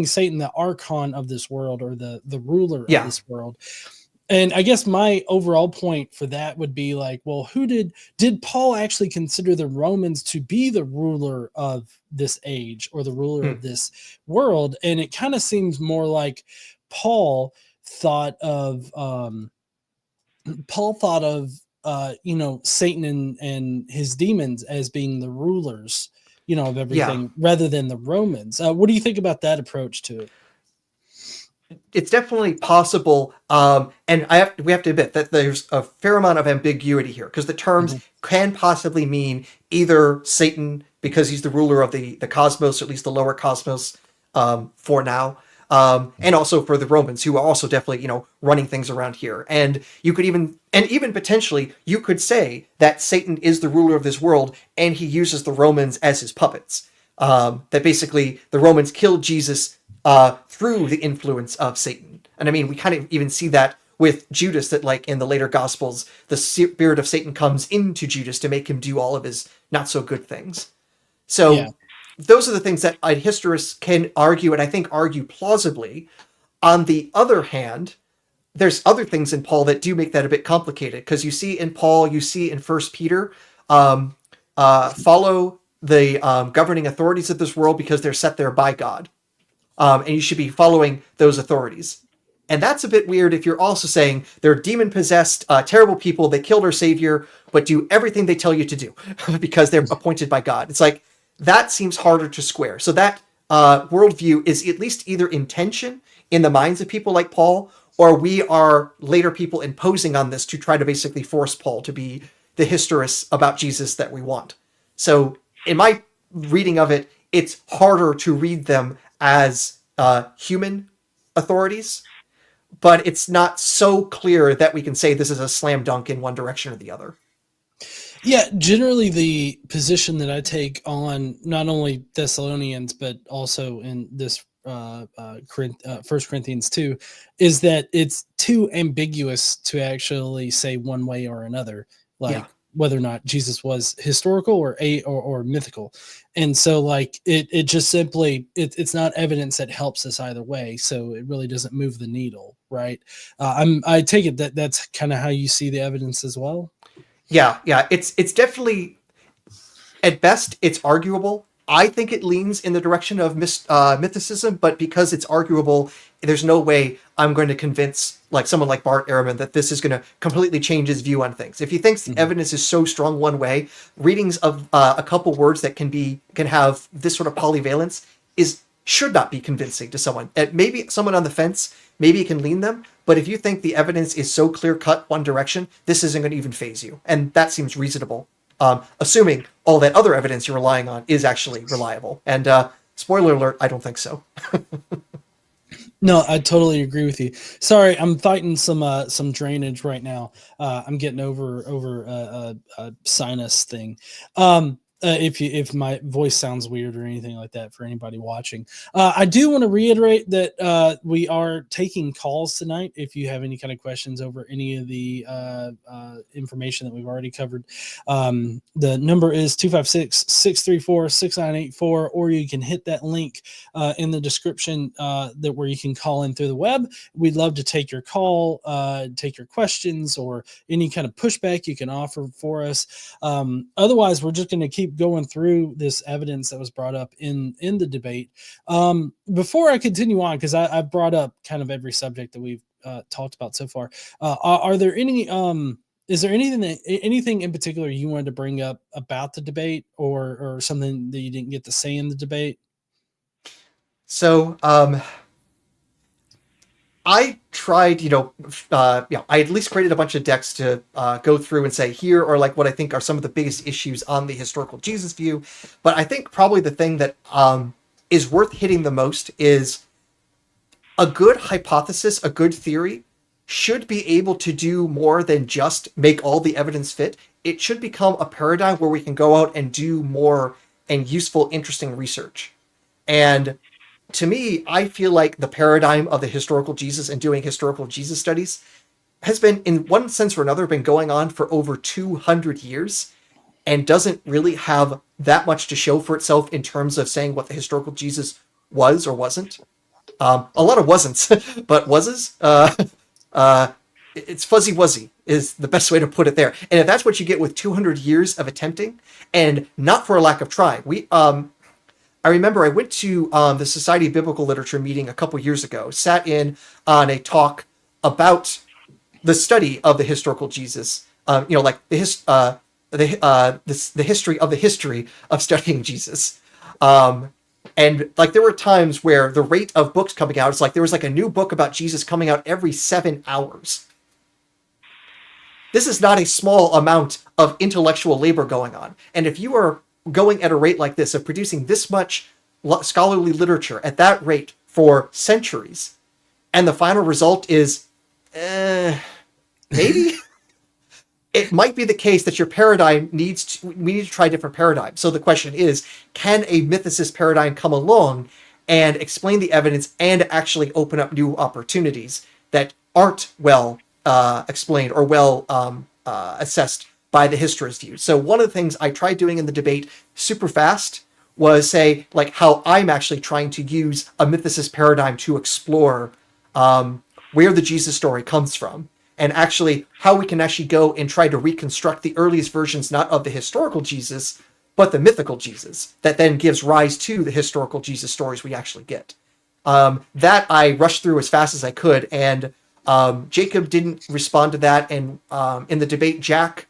Satan the archon of this world, or the ruler of Yeah. this world. And I guess my overall point for that would be like, well, who did Paul actually consider the Romans to be the ruler of this age, or the ruler Hmm. of this world? And it kind of seems more like Paul thought of Satan and his demons as being the rulers, of Yeah. everything, rather than the Romans. What do you think about that approach to it? It's definitely possible, and we have to admit that there's a fair amount of ambiguity here because the terms Mhm. can possibly mean either Satan because he's the ruler of the cosmos, or at least the lower cosmos, for now, and also for the Romans, who are also definitely running things around here. And you could even potentially you could say that Satan is the ruler of this world, and he uses the Romans as his puppets. That basically the Romans killed Jesus through the influence of Satan. And I mean, we kind of even see that with Judas, that like in the later Gospels, the spirit of Satan comes into Judas to make him do all of his not so good things. Yeah. So those are the things that a historist can argue, and I think argue plausibly. On the other hand, there's other things in Paul that do make that a bit complicated, because you see in Paul, you see in First Peter, follow the governing authorities of this world because they're set there by God, and you should be following those authorities. And that's a bit weird if you're also saying they're demon possessed, terrible people. They killed our savior, but do everything they tell you to do because they're appointed by God. It's like that seems harder to square. So that worldview is at least either in tension in the minds of people like Paul, or we are later people imposing on this to try to basically force Paul to be the historist about Jesus that we want. So in my reading of it, it's harder to read them as human authorities, but it's not so clear that we can say this is a slam dunk in one direction or the other. Yeah, generally the position that I take on not only Thessalonians but also in this First Corinthians 2 is that it's too ambiguous to actually say one way or another, Yeah. like whether or not Jesus was historical or mythical. And so like it just simply it's not evidence that helps us either way, so it really doesn't move the needle, right? I take it that that's kind of how you see the evidence as well. Yeah. It's definitely, at best, it's arguable. I think it leans in the direction of mythicism, but because it's arguable, there's no way I'm going to convince like someone like Bart Ehrman that this is going to completely change his view on things. If he thinks the Mhm. evidence is so strong one way, readings of a couple words that can have this sort of polyvalence is should not be convincing to someone. Maybe someone on the fence, maybe it can lean them, but if you think the evidence is so clear cut one direction, this isn't going to even phase you, and that seems reasonable. Assuming all that other evidence you're relying on is actually reliable. And spoiler alert, I don't think so. No, I totally agree with you. Sorry, I'm fighting some drainage right now. I'm getting over a sinus thing. If my voice sounds weird or anything like that for anybody watching, I do want to reiterate that we are taking calls tonight. If you have any kind of questions over any of the information that we've already covered, the number is 256-634-6984, or you can hit that link in the description that where you can call in through the web. We'd love to take your call, take your questions, or any kind of pushback you can offer for us. Otherwise, we're just going to keep going through this evidence that was brought up in the debate. Before I continue on, because I brought up kind of every subject that we've talked about so far, are there any is there anything in particular you wanted to bring up about the debate, or something that you didn't get to say in the debate? So I tried, I at least created a bunch of decks to go through and say, here are like what I think are some of the biggest issues on the historical Jesus view. But I think probably the thing that is worth hitting the most is a good hypothesis, a good theory should be able to do more than just make all the evidence fit. It should become a paradigm where we can go out and do more and useful, interesting research. And to me, I feel like the paradigm of the historical Jesus and doing historical Jesus studies has been, in one sense or another, been going on for over 200 years and doesn't really have that much to show for itself in terms of saying what the historical Jesus was or wasn't. A lot of wasn'ts, but wases. It's fuzzy wuzzy is the best way to put it there. And if that's what you get with 200 years of attempting, and not for a lack of trying, I remember I went to the Society of Biblical Literature meeting a couple years ago, sat in on a talk about the study of the historical Jesus, like the history of the history of studying Jesus. And like there were times where the rate of books coming out, it's like there was like a new book about Jesus coming out every 7 hours. This is not a small amount of intellectual labor going on. And if you are going at a rate like this, of producing this much scholarly literature at that rate for centuries, and the final result is, maybe? It might be the case that your paradigm we need to try different paradigms. So the question is, can a mythicist paradigm come along and explain the evidence and actually open up new opportunities that aren't well explained or well assessed by the historist view? So one of the things I tried doing in the debate super fast was say, like, how I'm actually trying to use a mythicist paradigm to explore where the Jesus story comes from, and actually how we can actually go and try to reconstruct the earliest versions, not of the historical Jesus, but the mythical Jesus, that then gives rise to the historical Jesus stories we actually get. That I rushed through as fast as I could, and Jacob didn't respond to that, and in the debate, Jack's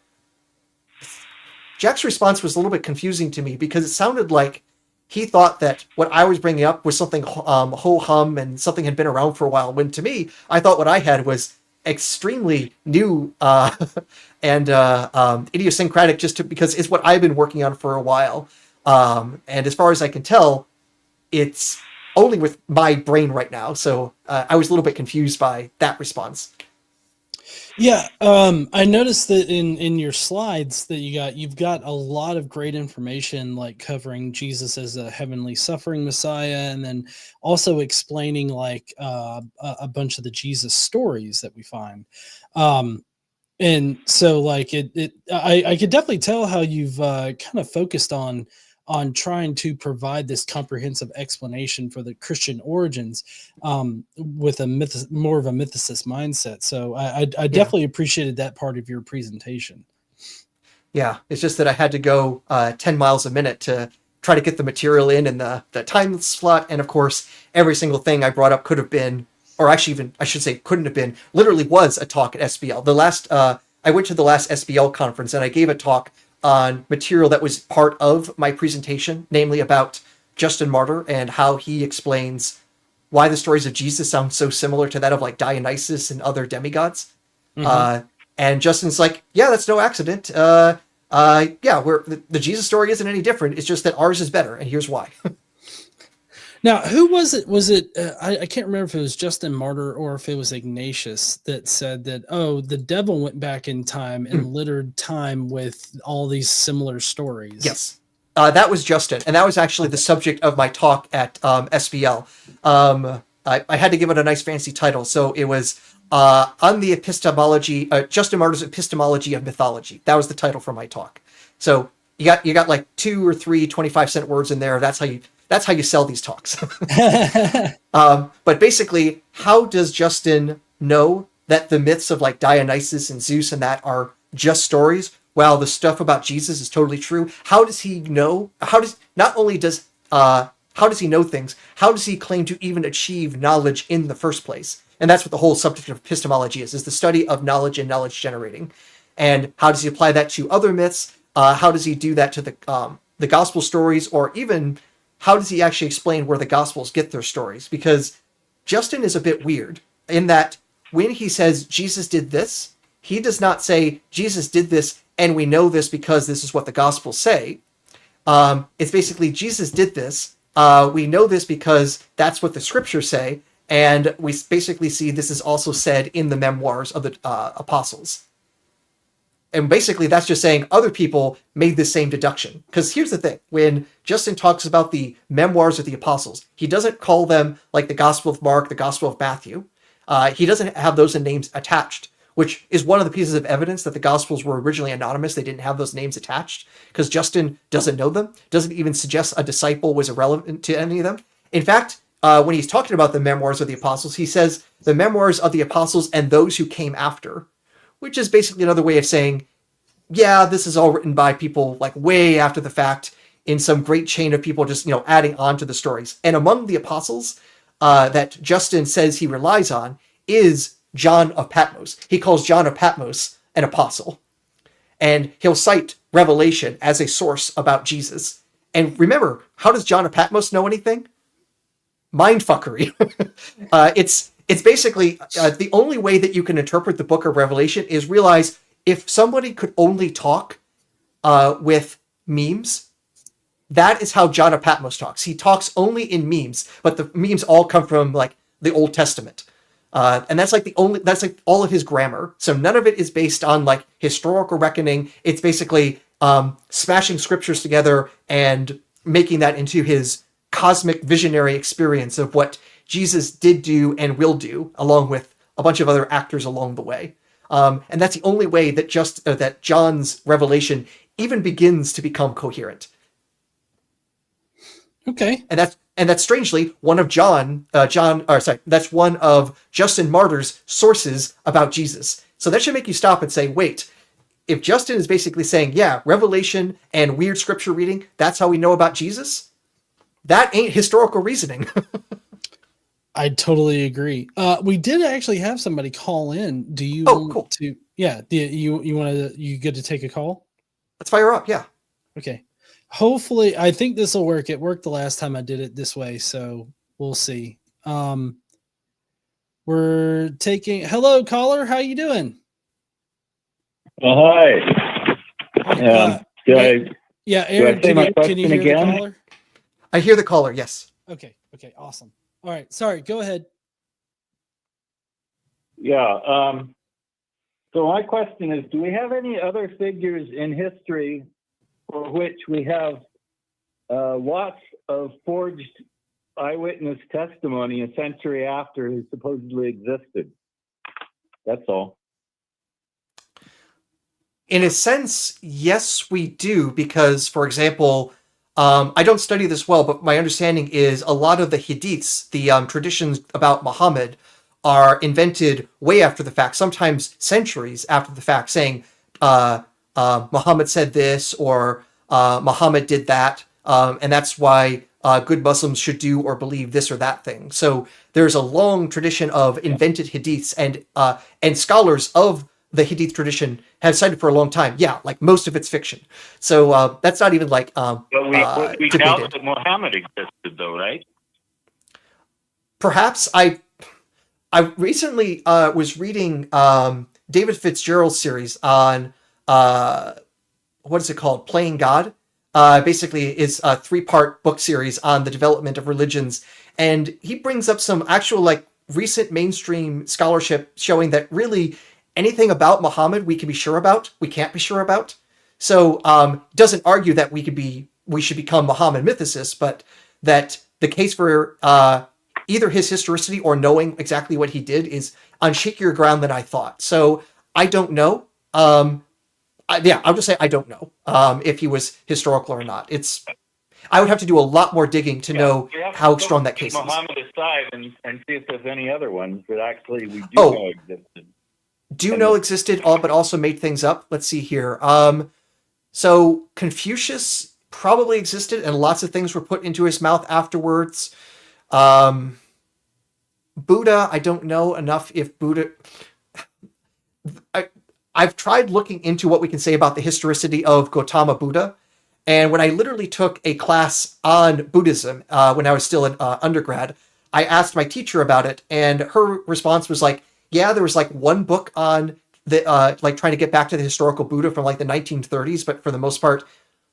response was a little bit confusing to me, because it sounded like he thought that what I was bringing up was something ho-hum and something had been around for a while, when to me, I thought what I had was extremely new and idiosyncratic, because it's what I've been working on for a while. And as far as I can tell, it's only with my brain right now. So I was a little bit confused by that response. Yeah, I noticed that in your slides that you've got a lot of great information, like covering Jesus as a heavenly suffering Messiah, and then also explaining like a bunch of the Jesus stories that we find. And so like I could definitely tell how you've kind of focused on trying to provide this comprehensive explanation for the Christian origins with more of a mythicist mindset. So I definitely appreciated that part of your presentation. Yeah, it's just that I had to go 10 miles a minute to try to get the material in the time slot. And of course, every single thing I brought up could have been, or actually even, I should say, couldn't have been, literally was a talk at SBL. I went to the last SBL conference and I gave a talk on material that was part of my presentation, namely about Justin Martyr and how he explains why the stories of Jesus sound so similar to that of like Dionysus and other demigods. Mm-hmm. And Justin's like, yeah, that's no accident. The Jesus story isn't any different. It's just that ours is better, and here's why. Now, who was it? Was it, I can't remember if it was Justin Martyr or if it was Ignatius that said that, the devil went back in time and littered time with all these similar stories. Yes. That was Justin. And that was actually the subject of my talk at SBL. I had to give it a nice fancy title. So it was on the epistemology, Justin Martyr's epistemology of mythology. That was the title for my talk. So you got like 2 or 3 25-cent words in there. That's how you sell these talks. But basically, how does Justin know that the myths of like Dionysus and Zeus and that are just stories, while the stuff about Jesus is totally true? How does he know? How does he know things? How does he claim to even achieve knowledge in the first place? And that's what the whole subject of epistemology is the study of knowledge and knowledge generating. And how does he apply that to other myths? How does he do that to the gospel stories, or even how does he actually explain where the Gospels get their stories? Because Justin is a bit weird in that when he says Jesus did this, he does not say Jesus did this and we know this because this is what the Gospels say. It's basically Jesus did this. We know this because that's what the scriptures say. And we basically see this is also said in the memoirs of the apostles. And basically that's just saying other people made the same deduction. Because here's the thing. When Justin talks about the memoirs of the apostles, he doesn't call them like the Gospel of Mark, the Gospel of Matthew. He doesn't have those names attached, which is one of the pieces of evidence that the Gospels were originally anonymous. They didn't have those names attached because Justin doesn't know them, doesn't even suggest a disciple was irrelevant to any of them. In fact, when he's talking about the memoirs of the apostles, he says the memoirs of the apostles and those who came after, which is basically another way of saying, yeah, this is all written by people like way after the fact in some great chain of people just, adding on to the stories. And among the apostles that Justin says he relies on is John of Patmos. He calls John of Patmos an apostle. And he'll cite Revelation as a source about Jesus. And remember, how does John of Patmos know anything? Mindfuckery. It's basically the only way that you can interpret the book of Revelation is realize if somebody could only talk with memes, that is how John of Patmos talks. He talks only in memes, but the memes all come from like the Old Testament. And that's like all of his grammar. So none of it is based on like historical reckoning. It's basically smashing scriptures together and making that into his cosmic visionary experience of what Jesus did do and will do, along with a bunch of other actors along the way. And that's the only way that that John's revelation even begins to become coherent. Okay. And that's strangely one of that's one of Justin Martyr's sources about Jesus. So that should make you stop and say, wait, if Justin is basically saying, yeah, revelation and weird scripture reading, that's how we know about Jesus, that ain't historical reasoning. I totally agree. We did actually have somebody call in. Do you cool. to? Yeah. You good to take a call? Let's fire up. Yeah. Okay. Hopefully, I think this will work. It worked the last time I did it this way, so we'll see. We're taking. Hello, caller. How you doing? Hi. Yeah, Aaron. Can you hear the caller? I hear the caller. Yes. Okay. Awesome. All right. Sorry. Go ahead. Yeah. So my question is, do we have any other figures in history for which we have lots of forged eyewitness testimony a century after he supposedly existed? That's all. In a sense, yes, we do, because, for example, I don't study this well, but my understanding is a lot of the hadiths, the traditions about Muhammad, are invented way after the fact, sometimes centuries after the fact, saying Muhammad said this or Muhammad did that, and that's why good Muslims should do or believe this or that thing. So there's a long tradition of invented hadiths, and scholars of the hadith tradition have cited for a long time. Yeah, like most of it's fiction. So that's not even like but we know debated. that Muhammad existed, though, right? Perhaps I recently was reading David Fitzgerald's series on what is it called? Playing God. Basically, is a 3-part book series on the development of religions, and he brings up some actual like recent mainstream scholarship showing that really anything about Muhammad we can be sure about, we can't be sure about. So doesn't argue that we should become Muhammad mythicists, but that the case for either his historicity or knowing exactly what he did is on shakier ground than I thought. So I don't know. I'll just say I don't know if he was historical or not. I would have to do a lot more digging to know how strong that case is. Muhammad aside and see if there's any other ones that actually we do know existed. Existed, but also made things up. Let's see here. So Confucius probably existed, and lots of things were put into his mouth afterwards. Buddha, I don't know enough if Buddha... I've tried looking into what we can say about the historicity of Gautama Buddha, and when I literally took a class on Buddhism when I was still an undergrad, I asked my teacher about it, and her response was like, yeah, there was like one book on the like trying to get back to the historical Buddha from like the 1930s, but for the most part,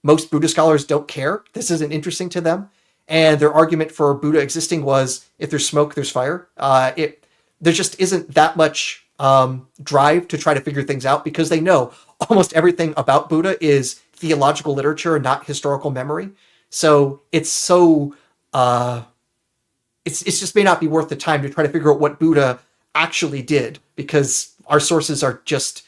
most Buddhist scholars don't care. This isn't interesting to them. and their argument for Buddha existing was, if there's smoke, there's fire. There just isn't that much drive to try to figure things out, because they know almost everything about Buddha is theological literature, not historical memory. So it's just may not be worth the time to try to figure out what Buddha actually did, because our sources are just,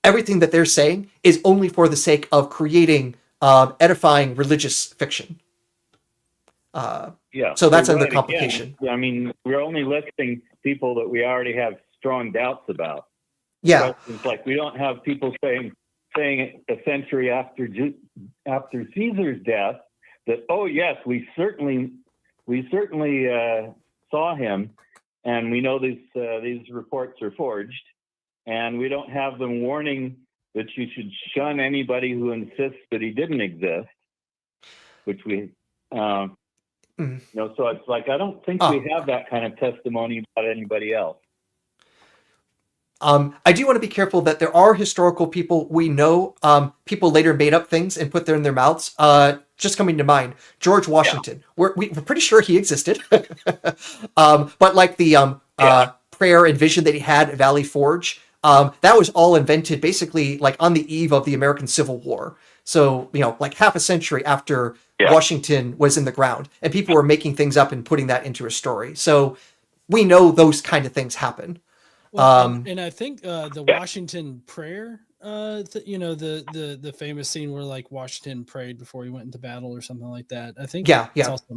everything that they're saying is only for the sake of creating edifying religious fiction. So that's another complication. Again, I mean, we're only listing people that we already have strong doubts about. Yeah. It's like we don't have people saying a century after Caesar's death that, oh yes, we certainly saw him, and we know these reports are forged, and we don't have them warning that you should shun anybody who insists that he didn't exist, which we, so it's like, I don't think we have that kind of testimony about anybody else. I do want to be careful that there are historical people we know. People later made up things and put them in their mouths. Just coming to mind, George Washington. Yeah. We're pretty sure he existed. But like the prayer and vision that he had at Valley Forge, that was all invented basically like on the eve of the American Civil War. So, like half a century after Washington was in the ground, and people were making things up and putting that into a story. So we know those kind of things happen. Well, and I think the Washington prayer, the famous scene where like Washington prayed before he went into battle or something like that. I think the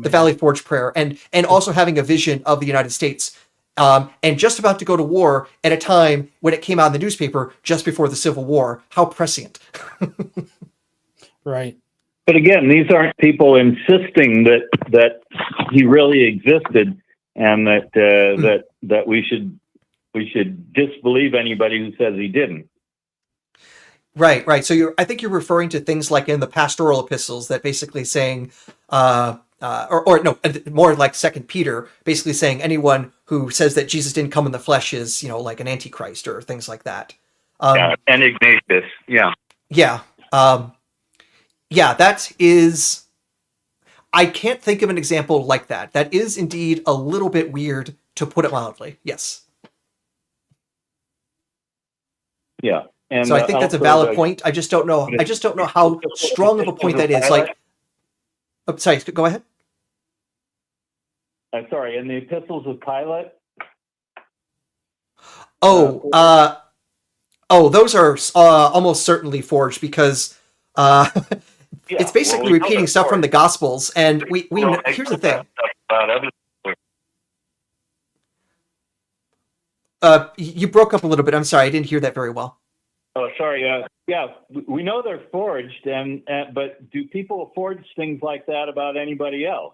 Valley Forge prayer, and also having a vision of the United States, and just about to go to war at a time when it came out in the newspaper just before the Civil War. How prescient! Right. But again, these aren't people insisting that he really existed, and that we should disbelieve anybody who says he didn't. Right. So I think you're referring to things like in the pastoral epistles that basically saying, or no, more like 2 Peter, basically saying anyone who says that Jesus didn't come in the flesh is, like an antichrist or things like that. And Ignatius. Yeah. Yeah. That is, I can't think of an example like that. That is indeed a little bit weird, to put it mildly. Yes. Yeah. And so I think that's a valid point. I just don't know. I just don't know how strong of a point that is. Like, sorry, go ahead. I'm sorry. In the epistles of Pilate. Those are almost certainly forged, because it's basically repeating stuff from the Gospels, and we here's the thing. You broke up a little bit. I'm sorry, I didn't hear that very well. Oh, sorry. We know they're forged, but do people forge things like that about anybody else?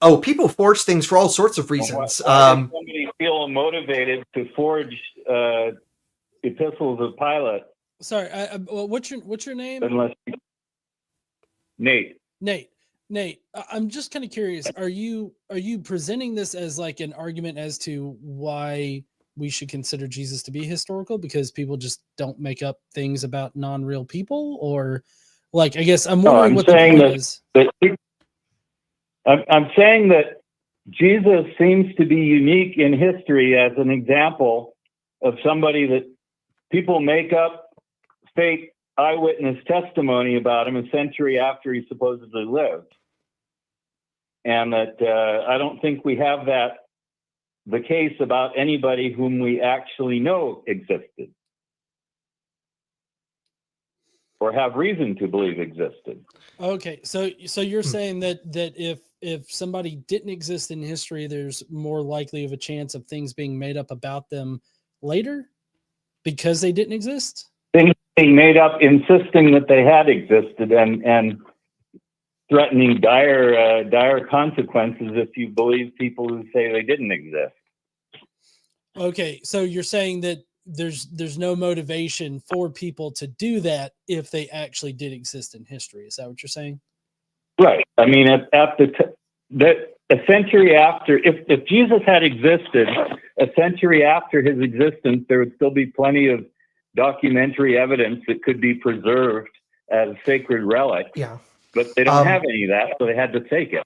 Oh, people forge things for all sorts of reasons. Why does somebody feel motivated to forge epistles of Pilate? Sorry, what's your name? Unless Nate. Nate, I'm just kind of curious. Are you presenting this as like an argument as to why we should consider Jesus to be historical, because people just don't make up things about non-real people, or like, I guess I'm wondering what the point is. I'm saying that Jesus seems to be unique in history as an example of somebody that people make up fake eyewitness testimony about him a century after he supposedly lived. And that I don't think we have the case about anybody whom we actually know existed or have reason to believe existed. Okay, so you're saying that if somebody didn't exist in history, there's more likely of a chance of things being made up about them later because they didn't exist? Things being made up, insisting that they had existed, and threatening dire consequences if you believe people who say they didn't exist. Okay, so you're saying that there's no motivation for people to do that if they actually did exist in history. Is that what you're saying? Right. I mean, a century after, if Jesus had existed, a century after his existence, there would still be plenty of documentary evidence that could be preserved as sacred relics. Yeah. But they don't have any of that, so they had to take it.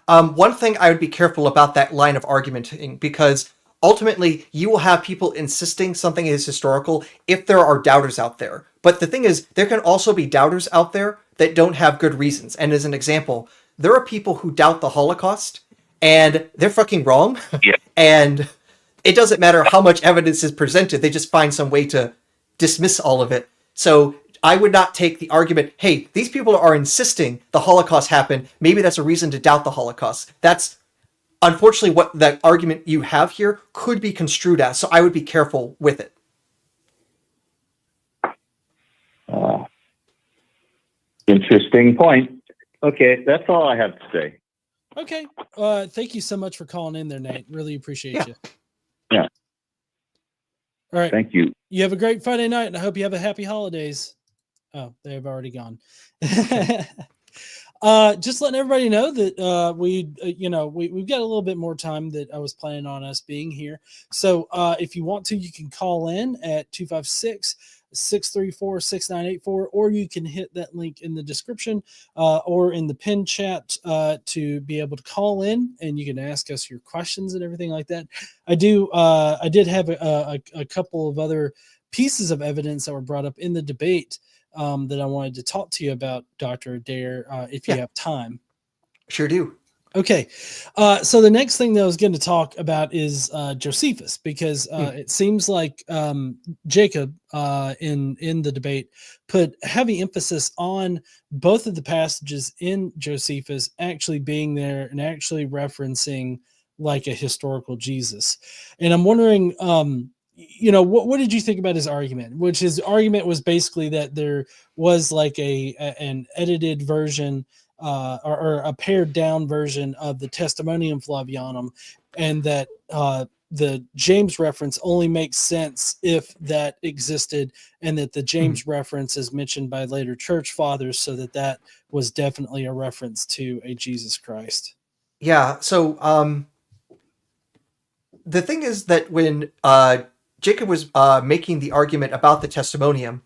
One thing I would be careful about that line of argumenting, because ultimately you will have people insisting something is historical if there are doubters out there. But the thing is, there can also be doubters out there that don't have good reasons. And as an example, there are people who doubt the Holocaust, and they're fucking wrong. Yeah. And it doesn't matter how much evidence is presented, they just find some way to dismiss all of it. So I would not take the argument, hey, these people are insisting the Holocaust happened. Maybe that's a reason to doubt the Holocaust. That's unfortunately what the argument you have here could be construed as. So I would be careful with it. Interesting point. Okay, that's all I have to say. Okay. Thank you so much for calling in there, Nate. Really appreciate you. Yeah. All right. Thank you. You have a great Friday night, and I hope you have a happy holidays. Oh, they've already gone. Just letting everybody know that we've got a little bit more time that I was planning on us being here. So if you want to, you can call in at 256-634-6984, or you can hit that link in the description or in the pinned chat to be able to call in, and you can ask us your questions and everything like that. I did have a couple of other pieces of evidence that were brought up in the debate that I wanted to talk to you about, Dr. Adair, if you have time. Sure do. Okay. So the next thing that I was going to talk about is Josephus, because it seems like Jacob in the debate put heavy emphasis on both of the passages in Josephus actually being there and actually referencing like a historical Jesus. And I'm wondering, what did you think about his argument? Which his argument was basically that there was like an edited version or a pared down version of the Testimonium Flavianum, and that the James reference only makes sense if that existed, and that the James reference is mentioned by later church fathers, so that was definitely a reference to a Jesus Christ. Yeah. So the thing is that when Jacob was making the argument about the Testimonium,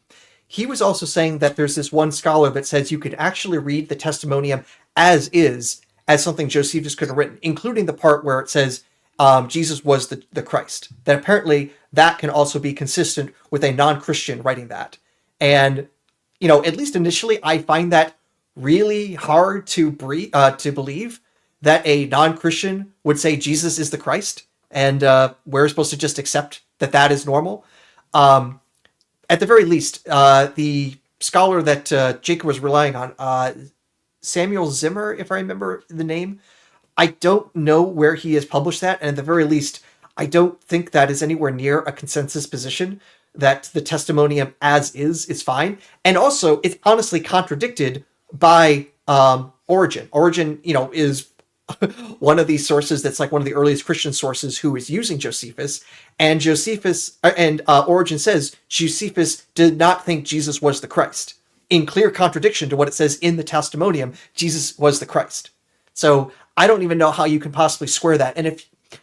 he was also saying that there's this one scholar that says you could actually read the Testimonium as is, as something Josephus could have written, including the part where it says Jesus was the Christ. That apparently that can also be consistent with a non-Christian writing that. And, at least initially, I find that really hard to believe that a non-Christian would say Jesus is the Christ, and we're supposed to just accept that is normal. At the very least, the scholar that Jacob was relying on, Samuel Zimmer, if I remember the name, I don't know where he has published that, and at the very least, I don't think that is anywhere near a consensus position that the Testimonium as is fine. And also, it's honestly contradicted by Origen. Origen, is one of these sources that's like one of the earliest Christian sources who is using Josephus, and Origen says Josephus did not think Jesus was the Christ, in clear contradiction to what it says in the Testimonium. Jesus was the Christ. So I don't even know how you can possibly square that. And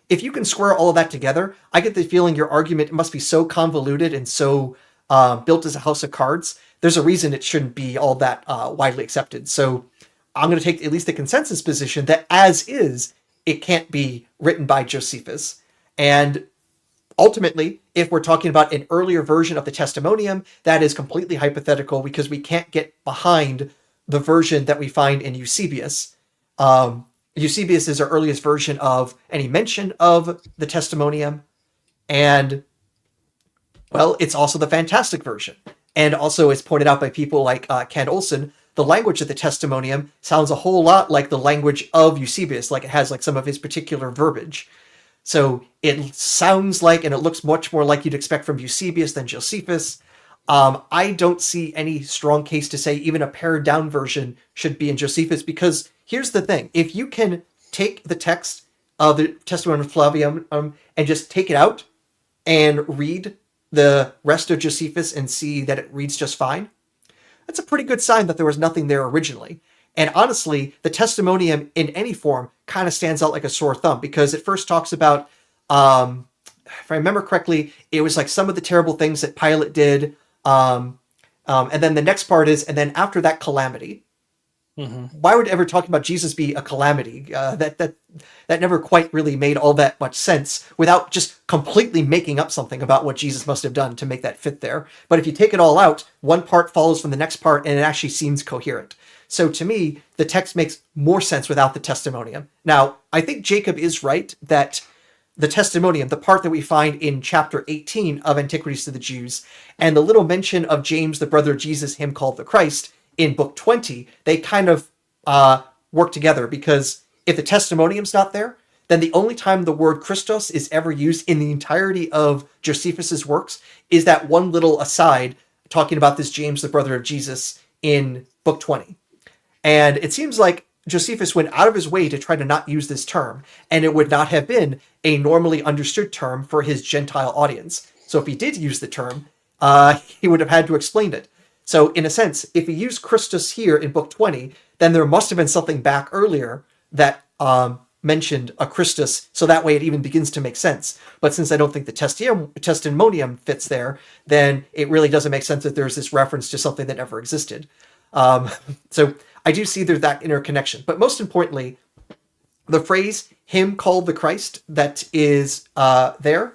if you can square all of that together, I get the feeling your argument must be so convoluted and so built as a house of cards. There's a reason it shouldn't be all that widely accepted. So I'm going to take at least the consensus position that as is, it can't be written by Josephus. And ultimately, if we're talking about an earlier version of the Testimonium, that is completely hypothetical because we can't get behind the version that we find in Eusebius. Eusebius is our earliest version of any mention of the Testimonium. And, well, it's also the fantastic version. And also, as pointed out by people like Ken Olson, the language of the Testimonium sounds a whole lot like the language of Eusebius, like it has like some of his particular verbiage. So it sounds like, and it looks much more like you'd expect from Eusebius than Josephus. I don't see any strong case to say even a pared down version should be in Josephus, because here's the thing. If you can take the text of the Testimonium Flavianum and just take it out and read the rest of Josephus and see that it reads just fine, that's a pretty good sign that there was nothing there originally. And honestly, the Testimonium in any form kind of stands out like a sore thumb, because it first talks about, if I remember correctly, it was like some of the terrible things that Pilate did. And then the next part is, and then after that calamity. Why would ever talking about Jesus be a calamity? That never quite really made all that much sense without just completely making up something about what Jesus must have done to make that fit there. But if you take it all out, one part follows from the next part, and it actually seems coherent. So to me, the text makes more sense without the testimonium. Now, I think Jacob is right that the testimonium, the part that we find in chapter 18 of Antiquities to the Jews, and the little mention of James, the brother of Jesus, him called the Christ, in book 20, they kind of work together, because if the testimonium's not there, then the only time the word Christos is ever used in the entirety of Josephus's works is that one little aside talking about this James, the brother of Jesus, in book 20. And it seems like Josephus went out of his way to try to not use this term, and it would not have been a normally understood term for his Gentile audience. So if he did use the term, he would have had to explain it. So in a sense, if he used Christus here in book 20, then there must have been something back earlier that mentioned a Christus, so that way it even begins to make sense. But since I don't think the testimonium fits there, then it really doesn't make sense that there's this reference to something that never existed. So I do see there's that interconnection. But most importantly, the phrase, him called the Christ, that is there,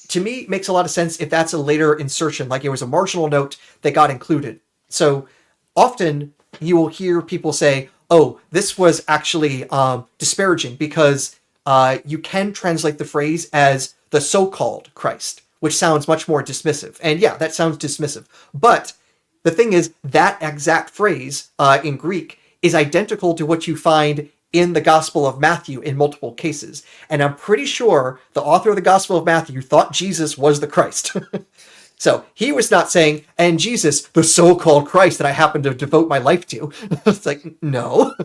to me makes a lot of sense if that's a later insertion, like it was a marginal note that got included. So often you will hear people say, oh, this was actually disparaging because you can translate the phrase as the so-called Christ, which sounds much more dismissive. And yeah, that sounds dismissive. But the thing is, that exact phrase in Greek is identical to what you find in the Gospel of Matthew in multiple cases. And I'm pretty sure the author of the Gospel of Matthew thought Jesus was the Christ. So he was not saying, and Jesus, the so-called Christ that I happen to devote my life to. It's like, no.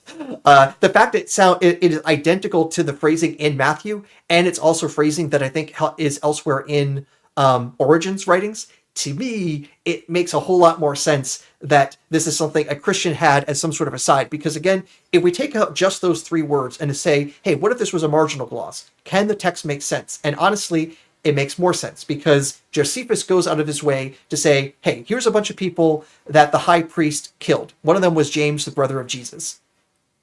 The fact that it is identical to the phrasing in Matthew, and it's also phrasing that I think is elsewhere in Origen's writings, to me, it makes a whole lot more sense that this is something a Christian had as some sort of aside. Because again, if we take out just those three words and to say, hey, what if this was a marginal gloss? Can the text make sense? And honestly, it makes more sense because Josephus goes out of his way to say, hey, here's a bunch of people that the high priest killed. One of them was James, the brother of Jesus.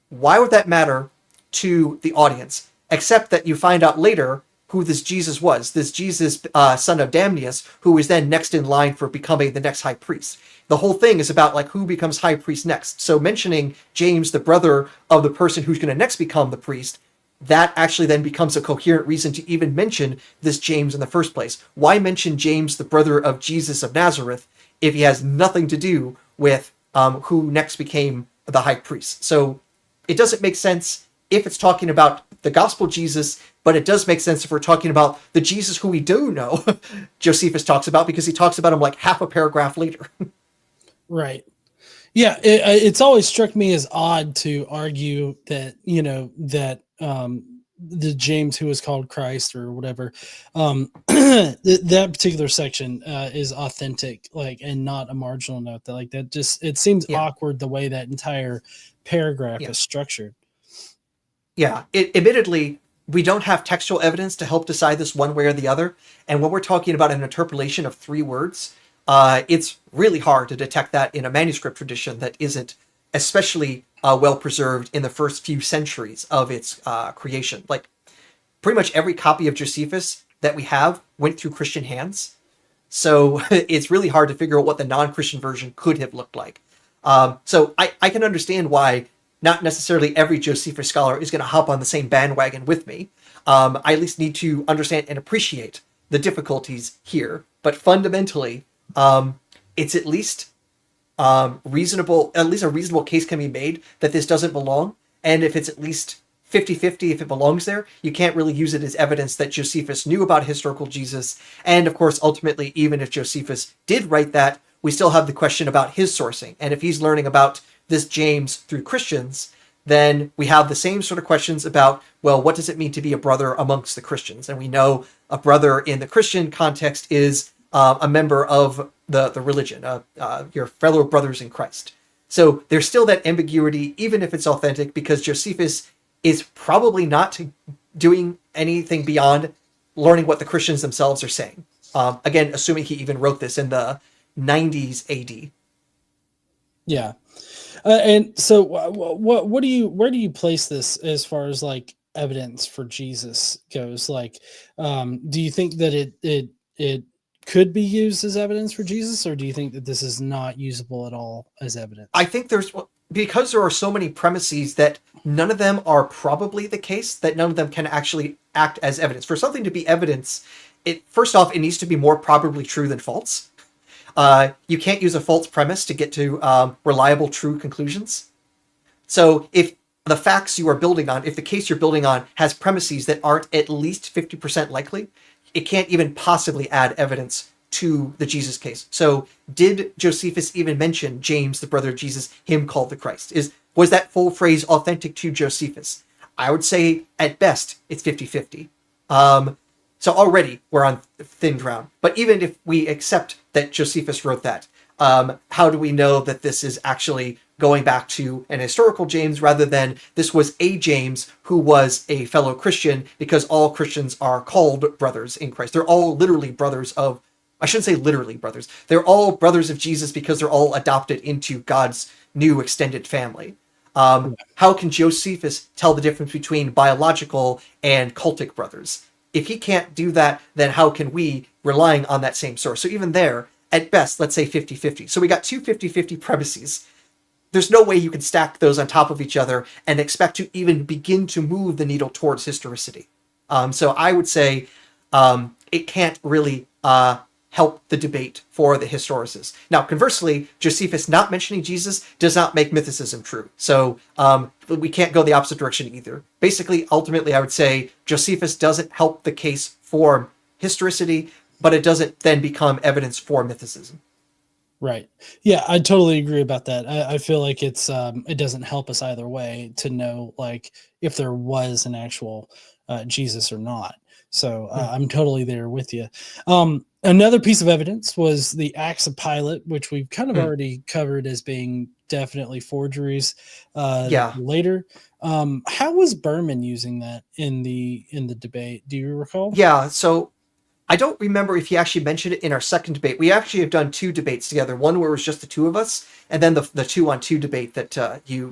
Why would that matter to the audience? Except that you find out later who this Jesus was, this Jesus, son of Damnius, who is then next in line for becoming the next high priest. The whole thing is about like who becomes high priest next. So mentioning James, the brother of the person who's going to next become the priest, that actually then becomes a coherent reason to even mention this James in the first place. Why mention James, the brother of Jesus of Nazareth, if he has nothing to do with who next became the high priest? So it doesn't make sense if it's talking about the gospel Jesus, but it does make sense if we're talking about the Jesus who we do know Josephus talks about, because he talks about him like half a paragraph later. Right. Yeah. It's always struck me as odd to argue that, that the James who is called Christ or whatever, that particular section is authentic, like, and not a marginal note. That just, it seems awkward the way that entire paragraph is structured. Yeah, admittedly, we don't have textual evidence to help decide this one way or the other. And when we're talking about an interpolation of three words, it's really hard to detect that in a manuscript tradition that isn't especially well preserved in the first few centuries of its creation. Like, pretty much every copy of Josephus that we have went through Christian hands. So it's really hard to figure out what the non-Christian version could have looked like. So I can understand why not necessarily every Josephus scholar is going to hop on the same bandwagon with me. I at least need to understand and appreciate the difficulties here. But fundamentally, it's at least reasonable, at least a reasonable case can be made that this doesn't belong. And if it's at least 50-50, if it belongs there, you can't really use it as evidence that Josephus knew about historical Jesus. And of course, ultimately, even if Josephus did write that, we still have the question about his sourcing. And if he's learning about this James through Christians, then we have the same sort of questions about, well, what does it mean to be a brother amongst the Christians? And we know a brother in the Christian context is a member of the religion, your fellow brothers in Christ. So there's still that ambiguity, even if it's authentic, because Josephus is probably not doing anything beyond learning what the Christians themselves are saying. Again, assuming he even wrote this in the 90s AD. Yeah. And so, what do you where do you place this as far as like evidence for Jesus goes? Like, do you think that it could be used as evidence for Jesus, or do you think that this is not usable at all as evidence? I think because there are so many premises that none of them are probably the case, that none of them can actually act as evidence. For something to be evidence, first off, it needs to be more probably true than false. You can't use a false premise to get to reliable, true conclusions. So if the facts you are building on, if the case you're building on has premises that aren't at least 50% likely, it can't even possibly add evidence to the Jesus case. So did Josephus even mention James, the brother of Jesus, him called the Christ? Was that full phrase authentic to Josephus? I would say at best it's 50-50. So already we're on thin ground. But even if we accept that Josephus wrote that, how do we know that this is actually going back to an historical James rather than this was a James who was a fellow Christian, because all Christians are called brothers in Christ. They're all literally brothers of, I shouldn't say literally brothers. They're all brothers of Jesus because they're all adopted into God's new extended family. How can Josephus tell the difference between biological and cultic brothers? If he can't do that, then how can we, relying on that same source? So even there, at best, let's say 50-50. So we got two 50-50 premises. There's no way you can stack those on top of each other and expect to even begin to move the needle towards historicity. So I would say it can't really help the debate for the historicists. Now, conversely, Josephus not mentioning Jesus does not make mythicism true. So we can't go the opposite direction either. Basically, ultimately, I would say Josephus doesn't help the case for historicity, but it doesn't then become evidence for mythicism. Right. Yeah, I totally agree about that. I feel like it doesn't help us either way to know like if there was an actual Jesus or not. So I'm totally there with you. Another piece of evidence was the Acts of Pilate, which we've kind of already covered as being definitely forgeries later. How was Berman using that in the debate? Do you recall? Yeah, so I don't remember if he actually mentioned it in our second debate. We actually have done two debates together, one where it was just the two of us, and then the 2-on-2 debate that you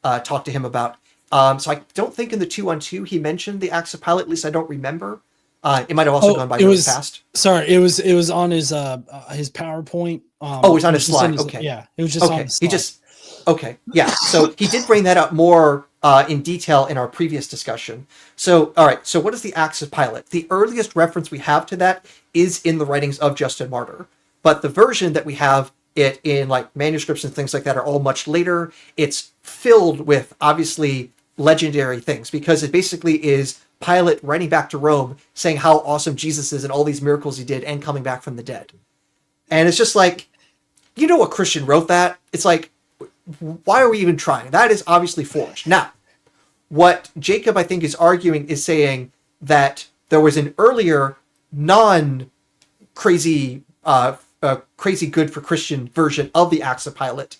talked to him about. So I don't think in the 2-on-2 he mentioned the Acts of Pilate, at least I don't remember. It might have also gone by really fast. Sorry, it was on his PowerPoint. It was on his slide. Okay. Yeah, it was just on his slide. Okay, yeah. So he did bring that up more in detail in our previous discussion. So, all right. So what is the Acts of Pilate? The earliest reference we have to that is in the writings of Justin Martyr. But the version that we have it in like manuscripts and things like that are all much later. It's filled with obviously legendary things because it basically is Pilate writing back to Rome saying how awesome Jesus is and all these miracles he did and coming back from the dead. And it's just like, you know, a Christian wrote that. It's like, why are we even trying? That is obviously forged. Now, what Jacob, I think, is arguing is saying that there was an earlier non-crazy, crazy good for Christian version of the Acts of Pilate,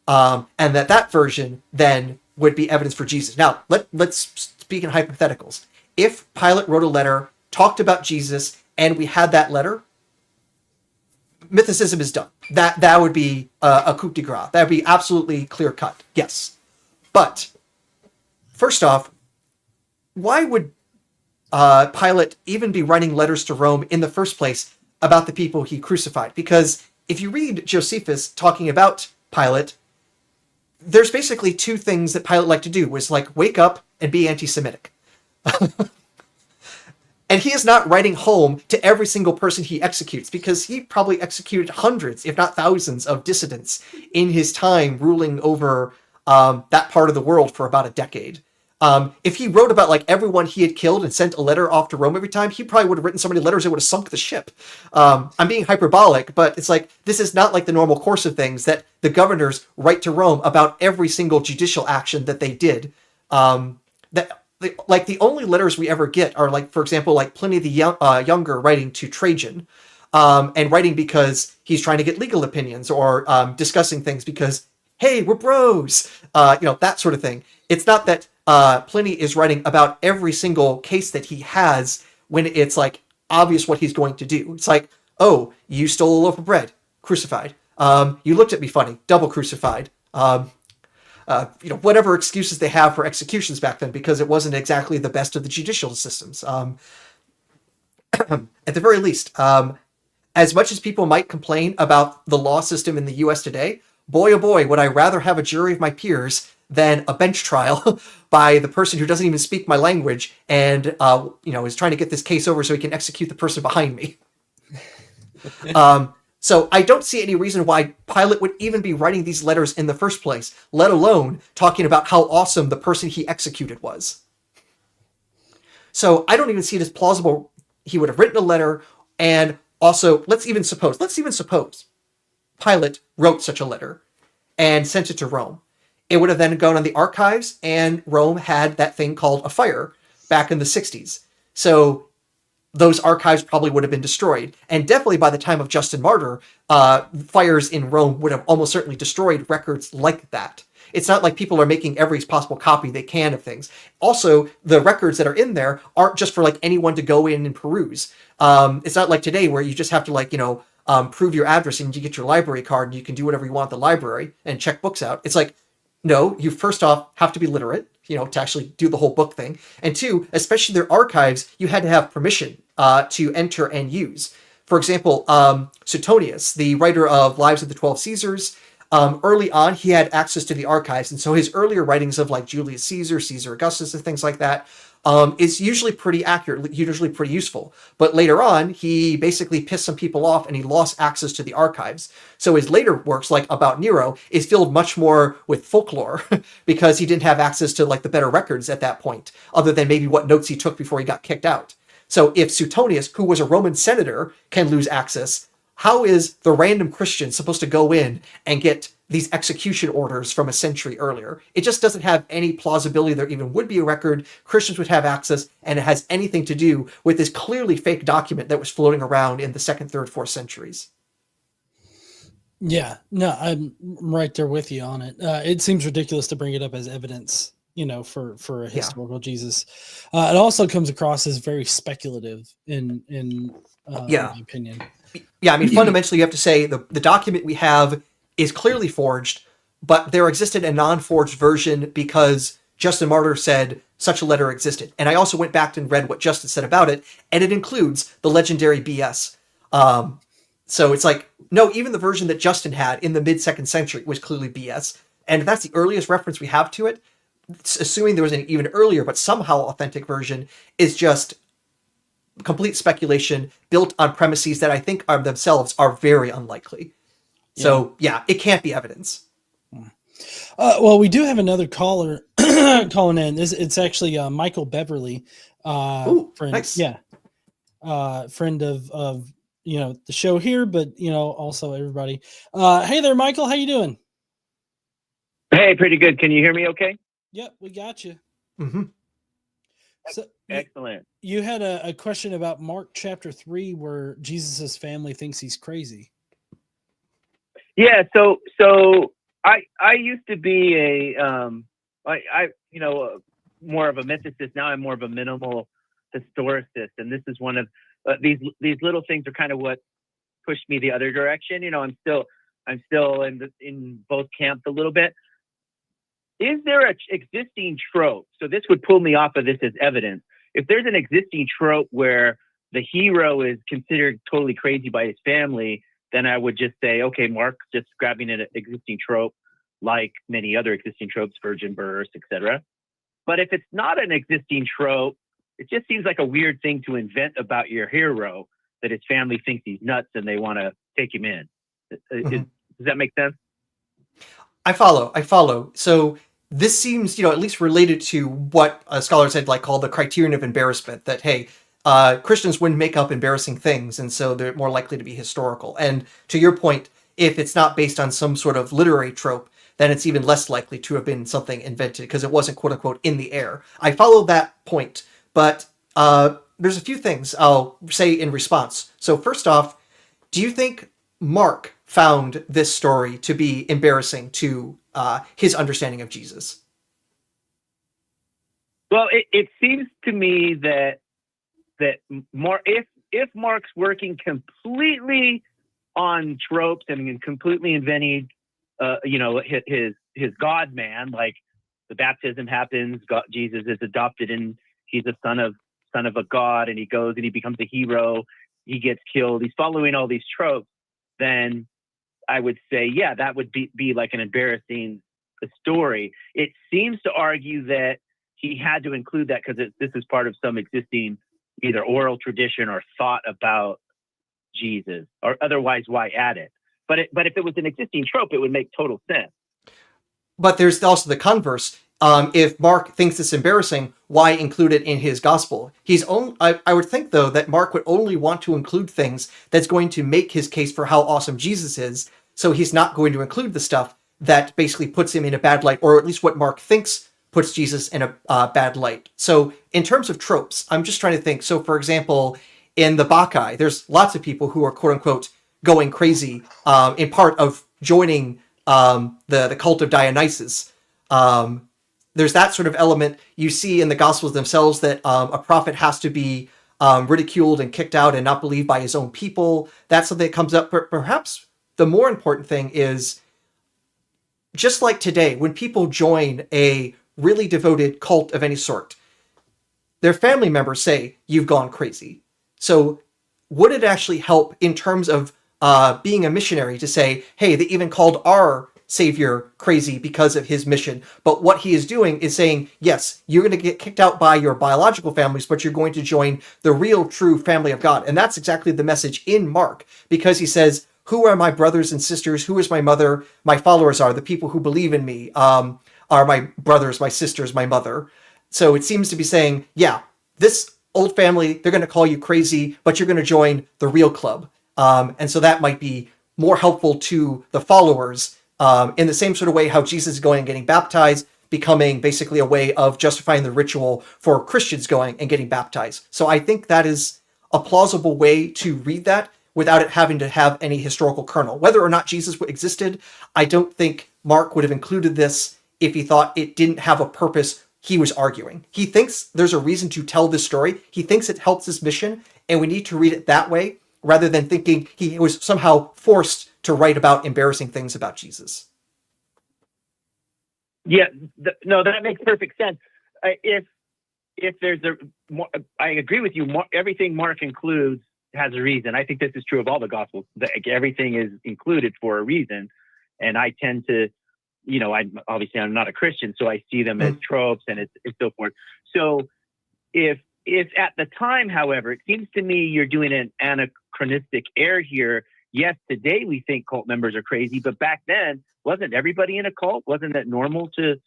and that version then would be evidence for Jesus. Now, let's speak in hypotheticals. If Pilate wrote a letter, talked about Jesus, and we had that letter, mythicism is done. That would be a coup de grace. That would be absolutely clear cut. Yes. But first off, why would Pilate even be writing letters to Rome in the first place about the people he crucified? Because if you read Josephus talking about Pilate, there's basically two things that Pilate liked to do, was like wake up and be anti-Semitic. And he is not writing home to every single person he executes, because he probably executed hundreds, if not thousands, of dissidents in his time ruling over that part of the world for about a decade. If he wrote about like everyone he had killed and sent a letter off to Rome every time, he probably would have written so many letters it would have sunk the ship. I'm being hyperbolic, but it's like, this is not like the normal course of things that the governors write to Rome about every single judicial action that they did. Like the only letters we ever get are like, for example, like Pliny the Younger writing to Trajan, and writing because he's trying to get legal opinions or discussing things because, hey, we're bros, that sort of thing. It's not that Pliny is writing about every single case that he has when it's like obvious what he's going to do. It's like, oh, you stole a loaf of bread, crucified. You looked at me funny, double crucified. whatever excuses they have for executions back then, because it wasn't exactly the best of the judicial systems. At the very least, as much as people might complain about the law system in the U.S. today, boy, oh boy, would I rather have a jury of my peers than a bench trial by the person who doesn't even speak my language and, is trying to get this case over so he can execute the person behind me. So I don't see any reason why Pilate would even be writing these letters in the first place, let alone talking about how awesome the person he executed was. So I don't even see it as plausible he would have written a letter. And also, let's even suppose Pilate wrote such a letter and sent it to Rome. It would have then gone on the archives, and Rome had that thing called a fire back in the 60s. So those archives probably would have been destroyed. And definitely by the time of Justin Martyr, fires in Rome would have almost certainly destroyed records like that. It's not like people are making every possible copy they can of things. Also, the records that are in there aren't just for like anyone to go in and peruse. It's not like today where you just have to prove your address and you get your library card and you can do whatever you want at the library and check books out. It's like, no, you first off have to be literate, to actually do the whole book thing. And two, especially their archives, you had to have permission to enter and use. For example, Suetonius, the writer of Lives of the 12 Caesars, early on, he had access to the archives. And so his earlier writings of like Julius Caesar, Caesar Augustus, and things like that is usually pretty accurate, usually pretty useful. But later on, he basically pissed some people off and he lost access to the archives. So his later works, like About Nero, is filled much more with folklore because he didn't have access to like the better records at that point, other than maybe what notes he took before he got kicked out. So if Suetonius, who was a Roman senator, can lose access, how is the random Christian supposed to go in and get these execution orders from a century earlier? It just doesn't have any plausibility there even would be a record. Christians would have access, and it has anything to do with this clearly fake document that was floating around in the 2nd, 3rd, 4th centuries. Yeah, no, I'm right there with you on it. It seems ridiculous to bring it up as evidence, for a historical Jesus. It also comes across as very speculative in my opinion. Yeah, I mean, fundamentally, you have to say the document we have is clearly forged, but there existed a non-forged version because Justin Martyr said such a letter existed. And I also went back and read what Justin said about it, and it includes the legendary BS. So it's like, no, even the version that Justin had in the mid-2nd century was clearly BS. And if that's the earliest reference we have to it, assuming there was an even earlier but somehow authentic version, is just complete speculation built on premises that I think are themselves are very unlikely. So yeah, it can't be evidence. Well, we do have another caller calling in. It's actually Michael Beverly, Ooh, friend. nice. Yeah, friend of the show here, but also everybody. Hey there, Michael. How you doing? Hey, pretty good. Can you hear me? Okay. Yep, we got you. Mm-hmm. So excellent. You had a question about Mark chapter 3, where Jesus's family thinks he's crazy. Yeah. So I used to be more of a mythicist. Now I'm more of a minimal historicist, and this is one of these little things are kind of what pushed me the other direction. I'm still in both camps a little bit. Is there an existing trope? So this would pull me off of this as evidence. If there's an existing trope where the hero is considered totally crazy by his family, then I would just say, okay, Mark's just grabbing an existing trope, like many other existing tropes, virgin birth, etc. But if it's not an existing trope, it just seems like a weird thing to invent about your hero, that his family thinks he's nuts and they want to take him in. Does that make sense? I follow. So this seems, at least related to what scholars had called the criterion of embarrassment, that, hey, Christians wouldn't make up embarrassing things, and so they're more likely to be historical. And to your point, if it's not based on some sort of literary trope, then it's even less likely to have been something invented because it wasn't, quote unquote, in the air. I follow that point, but there's a few things I'll say in response. So first off, do you think Mark found this story to be embarrassing to his understanding of Jesus? Well, it seems to me that if Mark's working completely on tropes and completely inventing his God man, like the baptism happens, Jesus is adopted and he's a son of a god, and he goes and he becomes a hero, he gets killed, he's following all these tropes, then I would say, yeah, that would be like an embarrassing story. It seems to argue that he had to include that because this is part of some existing either oral tradition or thought about Jesus, or otherwise why add it? But if it was an existing trope, it would make total sense. But there's also the converse. If Mark thinks it's embarrassing, why include it in his gospel? I would think, though, that Mark would only want to include things that's going to make his case for how awesome Jesus is. So he's not going to include the stuff that basically puts him in a bad light, or at least what Mark thinks puts Jesus in a bad light. So in terms of tropes, I'm just trying to think. So, for example, in the Bacchae, there's lots of people who are, quote unquote, going crazy in part of joining the cult of Dionysus. There's that sort of element. You see in the Gospels themselves that a prophet has to be ridiculed and kicked out and not believed by his own people. That's something that comes up. But perhaps the more important thing is, just like today, when people join a really devoted cult of any sort, their family members say, "You've gone crazy." So would it actually help in terms of being a missionary to say, hey, they even called our Savior crazy because of his mission, but what he is doing is saying, yes, you're going to get kicked out by your biological families, but you're going to join the real, true family of God. And that's exactly the message in Mark, because he says, who are my brothers and sisters? Who is my mother? My followers are the people who believe in me, are my brothers, my sisters, my mother. So it seems to be saying, yeah, this old family, they're going to call you crazy, but you're going to join the real club. And so that might be more helpful to the followers, in the same sort of way how Jesus is going and getting baptized, becoming basically a way of justifying the ritual for Christians going and getting baptized. So I think that is a plausible way to read that without it having to have any historical kernel. Whether or not Jesus existed, I don't think Mark would have included this if he thought it didn't have a purpose he was arguing. He thinks there's a reason to tell this story. He thinks it helps his mission, and we need to read it that way, rather than thinking he was somehow forced to write about embarrassing things about Jesus. Yeah, no, that makes perfect sense. If there's I agree with you. Everything Mark includes has a reason. I think this is true of all the Gospels. Everything is included for a reason, and I tend to, I'm not a Christian, so I see them as tropes and it's so forth. So if at the time, however, it seems to me you're doing an anachronistic error here. Yes, today we think cult members are crazy, but back then, wasn't everybody in a cult? Wasn't that normal to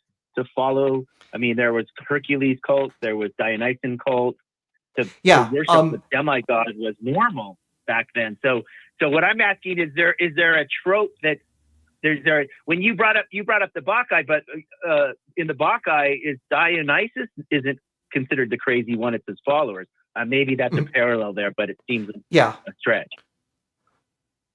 follow? I mean, there was Hercules cult, there was Dionysian cult. To worship the demigod was normal back then. So what I'm asking is there a trope that when you brought up the Bacchae, but in the Bacchae is Dionysus isn't considered the crazy one, it's his followers. Maybe that's a parallel there, but it seems a stretch.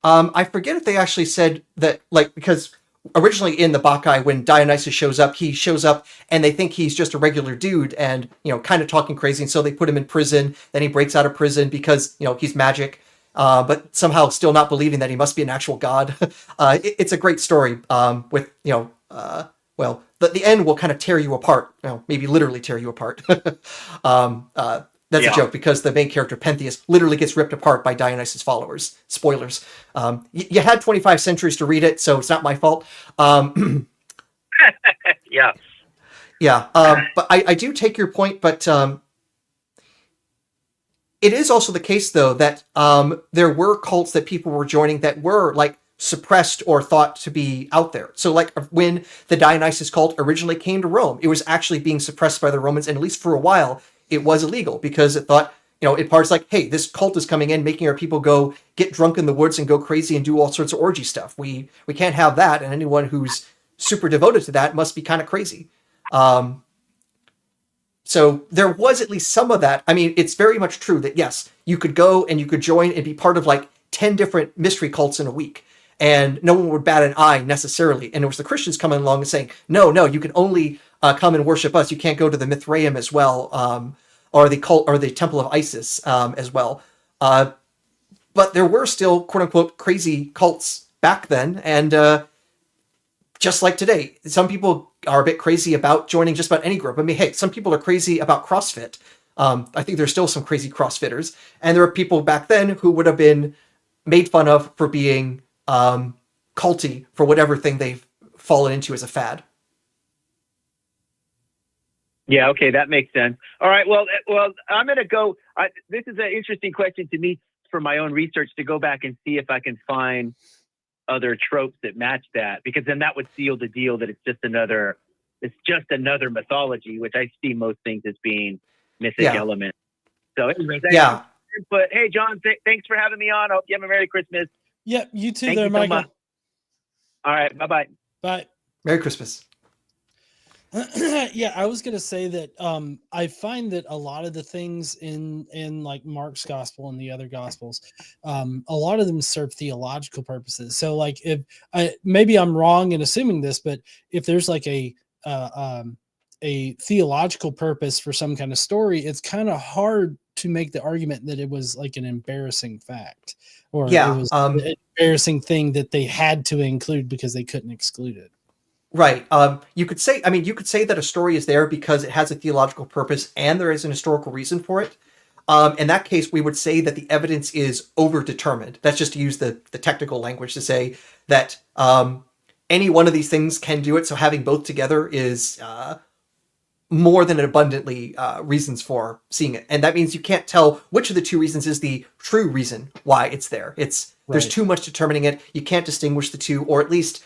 I forget if they actually said that, because originally in the Bacchae, when Dionysus shows up, he shows up and they think he's just a regular dude and, kind of talking crazy. And so they put him in prison. Then he breaks out of prison because, he's magic, but somehow still not believing that he must be an actual god. It's a great story with, the end will kind of tear you apart, maybe literally tear you apart. That's a joke, because the main character, Pentheus, literally gets ripped apart by Dionysus' followers. Spoilers. You had 25 centuries to read it, so it's not my fault. Yeah. But I do take your point, but it is also the case, though, that there were cults that people were joining that were, suppressed or thought to be out there. So, when the Dionysus cult originally came to Rome, it was actually being suppressed by the Romans, and at least for a while, it was illegal, because it thought, it parts hey, this cult is coming in, making our people go get drunk in the woods and go crazy and do all sorts of orgy stuff. We can't have that, and anyone who's super devoted to that must be kind of crazy. So there was at least some of that. I mean, it's very much true that, yes, you could go and you could join and be part of 10 different mystery cults in a week, and no one would bat an eye necessarily. And it was the Christians coming along and saying, no, you can only come and worship us. You can't go to the Mithraeum as well, or the cult or the Temple of Isis as well. But there were still, quote unquote, crazy cults back then, and just like today, some people are a bit crazy about joining just about any group. I mean, hey, some people are crazy about CrossFit. I think there's still some crazy CrossFitters. And there are people back then who would have been made fun of for being culty for whatever thing they've fallen into as a fad. Yeah, okay, that makes sense. All right, well, I'm going to go. This is an interesting question to me for my own research, to go back and see if I can find other tropes that match that, because then that would seal the deal that it's just another mythology, which I see most things as being mythic elements. So anyway, thanks. But hey, John, thanks for having me on. I hope you have a Merry Christmas. Yep, you too. Thank there, you so Michael. much. All right, bye-bye. Bye. Merry Christmas. Yeah, I was gonna say that I find that a lot of the things in like Mark's gospel and the other gospels, a lot of them serve theological purposes. So like, if maybe I'm wrong in assuming this, but if there's like a theological purpose for some kind of story, it's kind of hard to make the argument that it was like an embarrassing fact, or it was an embarrassing thing that they had to include because they couldn't exclude it. Right. You could say that a story is there because it has a theological purpose and there is an historical reason for it. In that case, we would say that the evidence is overdetermined. That's just to use the technical language to say that any one of these things can do it. So having both together is more than abundantly reasons for seeing it. And that means you can't tell which of the two reasons is the true reason why it's there. There's too much determining it. You can't distinguish the two, or at least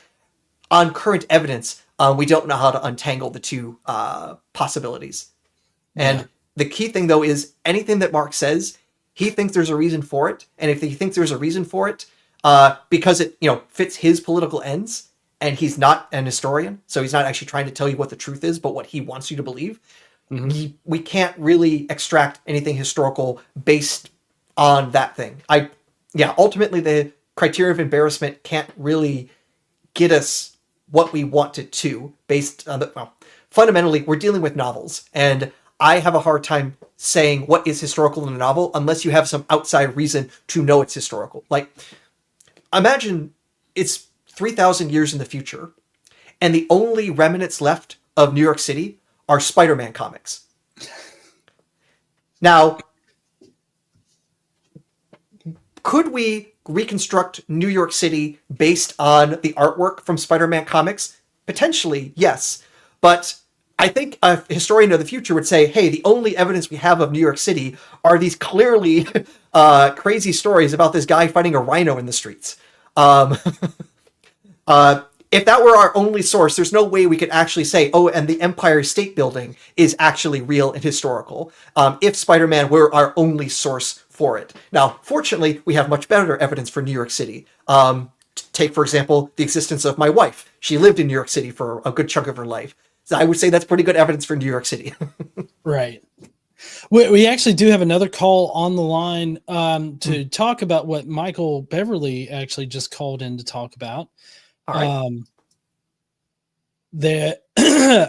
on current evidence, we don't know how to untangle the two possibilities. And the key thing, though, is anything that Mark says, he thinks there's a reason for it. And if he thinks there's a reason for it, because it fits his political ends, and he's not an historian, so he's not actually trying to tell you what the truth is, but what he wants you to believe, we can't really extract anything historical based on that thing. Ultimately, the criteria of embarrassment can't really get us what we want it to, based on fundamentally, we're dealing with novels, and I have a hard time saying what is historical in a novel unless you have some outside reason to know it's historical. Like, imagine it's 3,000 years in the future, and the only remnants left of New York City are Spider-Man comics. Now, could we reconstruct New York City based on the artwork from Spider-Man comics? Potentially, yes. But I think a historian of the future would say, hey, the only evidence we have of New York City are these clearly crazy stories about this guy fighting a rhino in the streets. If that were our only source, there's no way we could actually say, oh, and the Empire State Building is actually real and historical, if Spider-Man were our only source for it. Now, fortunately, we have much better evidence for New York City. Take, for example, the existence of my wife. She lived in New York City for a good chunk of her life. So I would say that's pretty good evidence for New York City. Right. We actually do have another call on the line to talk about what Michael Beverly actually just called in to talk about. All right.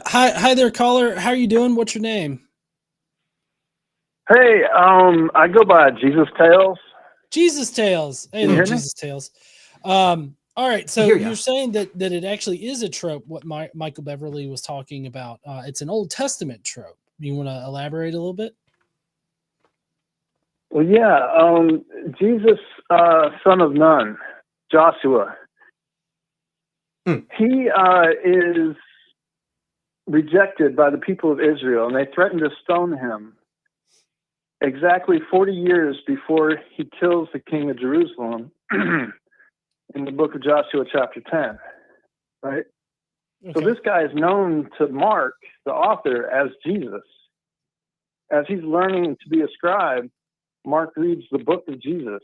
Hi there, caller. How are you doing? What's your name? Hey, I go by Jesus Tales. Jesus Tales. Hey there, Jesus Tales. All right, so you're saying that it actually is a trope, what Michael Beverly was talking about. It's an Old Testament trope. You want to elaborate a little bit? Well, yeah. Jesus, son of Nun, Joshua. He is rejected by the people of Israel, and they threaten to stone him exactly 40 years before he kills the king of Jerusalem in the book of Joshua chapter 10, right? Okay. So this guy is known to Mark, the author, as Jesus. As he's learning to be a scribe, Mark reads the book of Jesus.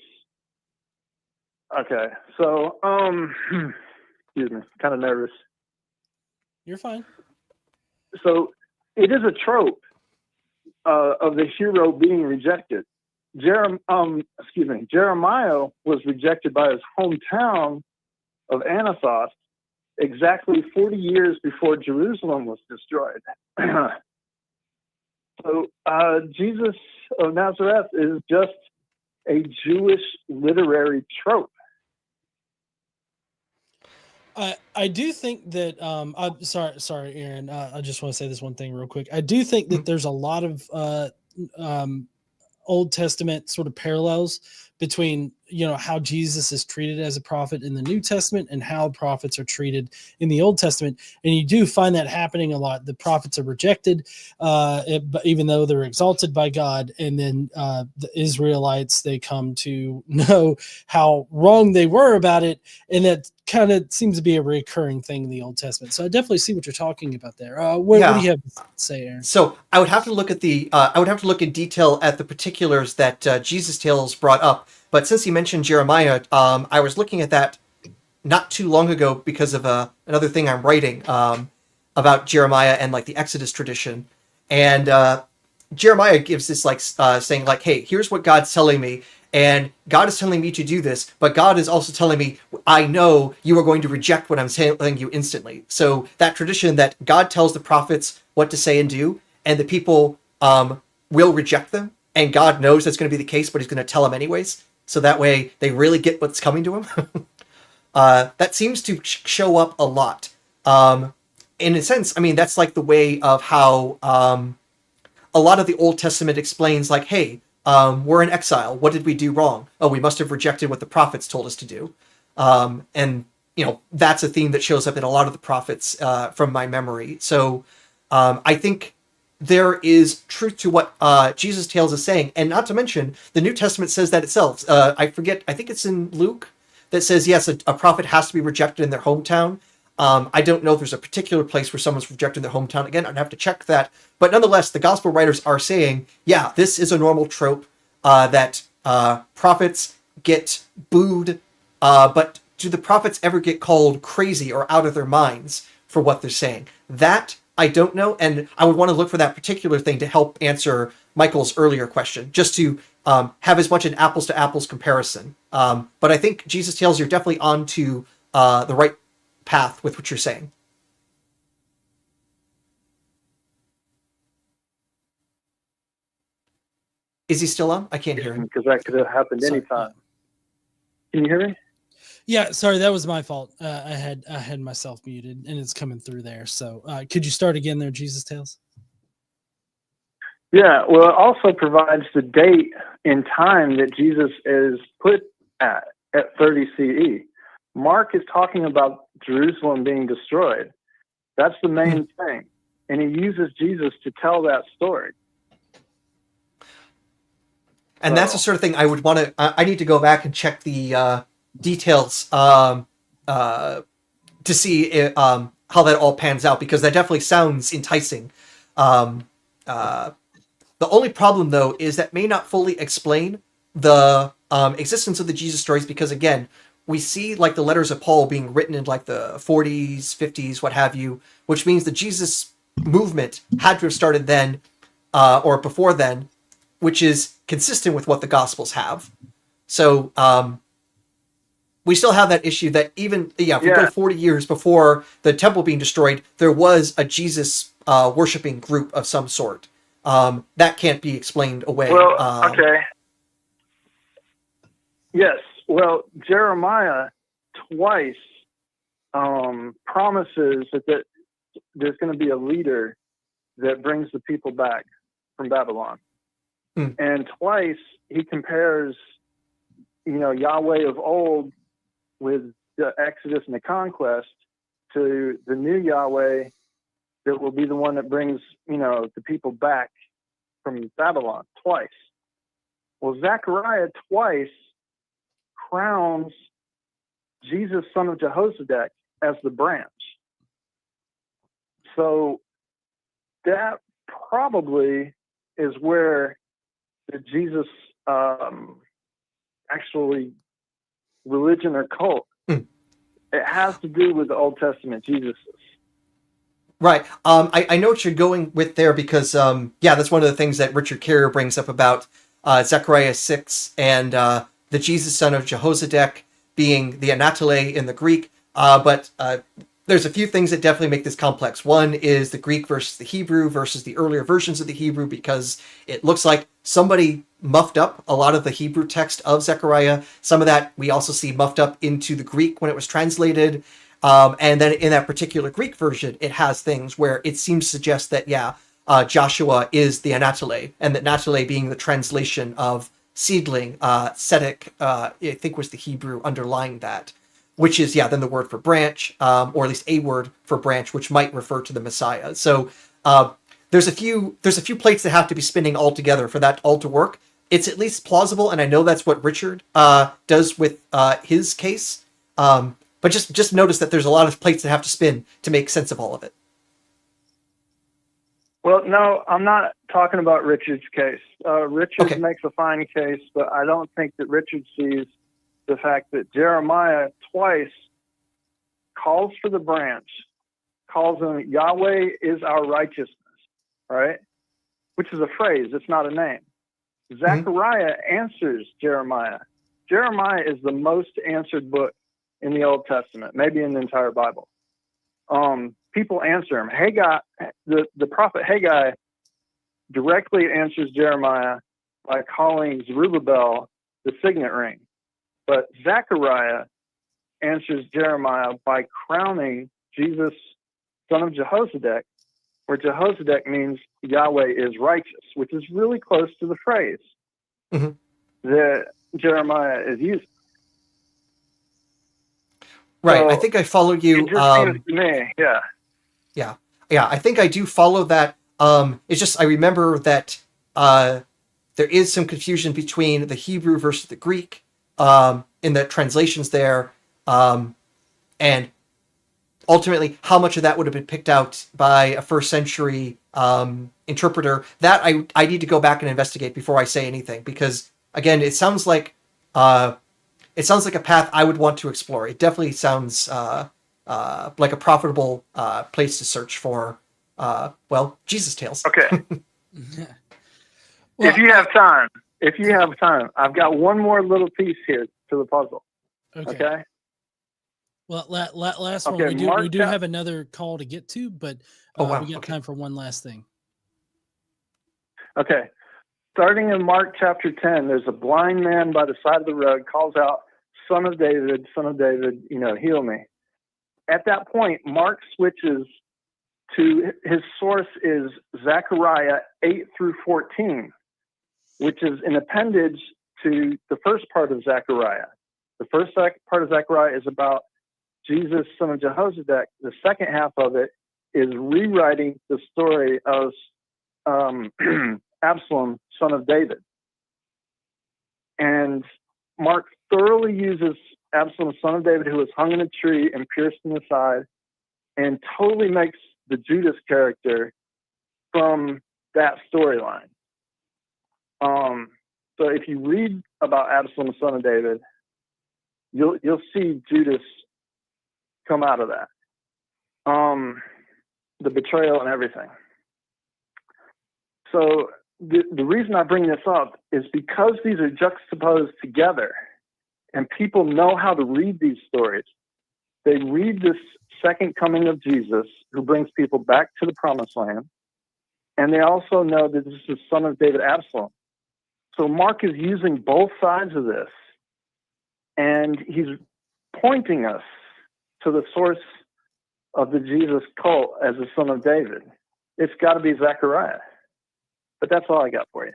Okay, so, excuse me, kind of nervous. You're fine. So it is a trope of the hero being rejected. Jeremiah was rejected by his hometown of Anathoth exactly 40 years before Jerusalem was destroyed. So Jesus of Nazareth is just a Jewish literary trope. I do think that I'm sorry, Aaron. I just want to say this one thing real quick. I do think that there's a lot of Old Testament sort of parallels between, you know, how Jesus is treated as a prophet in the New Testament and how prophets are treated in the Old Testament. And you do find that happening a lot. The prophets are rejected, even though they're exalted by God. And then the Israelites, they come to know how wrong they were about it. And that kind of seems to be a recurring thing in the Old Testament. So I definitely see what you're talking about there. What do you have to say, Aaron? So I would have to look at I would have to look in detail at the particulars that Jesus Tales brought up. But since you mentioned Jeremiah, I was looking at that not too long ago because of another thing I'm writing about Jeremiah and like the Exodus tradition. And Jeremiah gives this like saying like, hey, here's what God's telling me. And God is telling me to do this, but God is also telling me, I know you are going to reject what I'm telling you instantly. So that tradition that God tells the prophets what to say and do, and the people will reject them, and God knows that's going to be the case, but he's going to tell them anyways. So that way they really get what's coming to them. That seems to show up a lot. In a sense, I mean, that's like the way of how a lot of the Old Testament explains like, hey, we're in exile. What did we do wrong? Oh, we must have rejected what the prophets told us to do. And, you know, that's a theme that shows up in a lot of the prophets from my memory. So I think there is truth to what Jesus Tales is saying. And not to mention, the New Testament says that itself. I think it's in Luke that says, yes, a prophet has to be rejected in their hometown. I don't know if there's a particular place where someone's rejected in their hometown. Again, I'd have to check that. But nonetheless, the gospel writers are saying, yeah, this is a normal trope that prophets get booed. But do the prophets ever get called crazy or out of their minds for what they're saying? That I don't know. And I would want to look for that particular thing to help answer Michael's earlier question, just to have as much an apples to apples comparison. But I think Jesus Tales, you're definitely on to the right path with what you're saying. Is he still on? I can't hear him. Because that could have happened anytime. Can you hear me? Yeah, sorry, that was my fault. I had myself muted, and it's coming through there. So could you start again there, Jesus Tales? Yeah, well, it also provides the date and time that Jesus is put at 30 CE. Mark is talking about Jerusalem being destroyed. That's the main thing. And he uses Jesus to tell that story. And that's the sort of thing I would want to... I need to go back and check the details to see how that all pans out, because that definitely sounds enticing. The only problem, though, is that may not fully explain the existence of the Jesus stories, because, again, we see like the letters of Paul being written in like the 40s, 50s, what have you, which means the Jesus movement had to have started then or before then, which is consistent with what the Gospels have. So we still have that issue that even, if we go 40 years before the temple being destroyed, there was a Jesus worshiping group of some sort. That can't be explained away. Well, okay. Yes. Well, Jeremiah twice promises that there's going to be a leader that brings the people back from Babylon. And twice he compares, Yahweh of old with the Exodus and the conquest to the new Yahweh that will be the one that brings, the people back from Babylon twice. Well, Zechariah twice crowns Jesus, son of Jehozadak, as the branch. So that probably is where the Jesus actually religion or cult, it has to do with the Old Testament Jesus's. Right. I know what you're going with there, because, that's one of the things that Richard Carrier brings up about Zechariah 6 and the Jesus, son of Jehozadak, being the Anatole in the Greek. But there's a few things that definitely make this complex. One is the Greek versus the Hebrew versus the earlier versions of the Hebrew, because it looks like somebody muffed up a lot of the Hebrew text of Zechariah. Some of that we also see muffed up into the Greek when it was translated. And then in that particular Greek version, it has things where it seems to suggest that, Joshua is the Anatole, and that Natale being the translation of seedling, Setic, I think was the Hebrew underlying that, which is, then the word for branch, or at least a word for branch, which might refer to the Messiah. So there's a few plates that have to be spinning all together for that all to work. It's at least plausible, and I know that's what Richard does with his case. But just notice that there's a lot of plates that have to spin to make sense of all of it. Well, no, I'm not talking about Richard's case. Richard makes a fine case, but I don't think that Richard sees the fact that Jeremiah twice calls for the branch, calls him Yahweh is our righteousness, right? Which is a phrase, it's not a name. Zechariah answers Jeremiah. Jeremiah is the most answered book in the Old Testament, maybe in the entire Bible. People answer him. Haggai, the prophet Haggai directly answers Jeremiah by calling Zerubbabel the signet ring. But Zechariah answers Jeremiah by crowning Jesus, son of Jehozadak, where Jehozadak means Yahweh is righteous, which is really close to the phrase that Jeremiah is using. Right. So I think I follow you. It just seems to me, Yeah. I think I do follow that. It's just I remember that there is some confusion between the Hebrew versus the Greek in the translations there, and ultimately how much of that would have been picked out by a first century interpreter. That I need to go back and investigate before I say anything, because again, it sounds like a path I would want to explore. It definitely sounds like a profitable place to search for, Jesus tales. Okay. Well, if you have time, I've got one more little piece here to the puzzle. Okay. Well, last Okay, one. We do have another call to get to, but we got time for one last thing. Okay. Starting in Mark chapter 10, there's a blind man by the side of the road, calls out, Son of David, heal me. At that point, Mark switches to his source is Zechariah 8 through 14, which is an appendage to the first part of Zechariah. The first part of Zechariah is about Jesus, son of Jehozadak. The second half of it is rewriting the story of Absalom, son of David. And Mark thoroughly uses Absalom, son of David, who was hung in a tree and pierced in the side, and totally makes the Judas character from that storyline. So if you read about Absalom, son of David, you'll see Judas come out of that. The betrayal and everything. So the reason I bring this up is because these are juxtaposed together and people know how to read these stories. They read this second coming of Jesus who brings people back to the promised land. And they also know that this is the son of David, Absalom. So Mark is using both sides of this, and he's pointing us to the source of the Jesus cult as the son of David. It's got to be Zechariah. But that's all I got for you.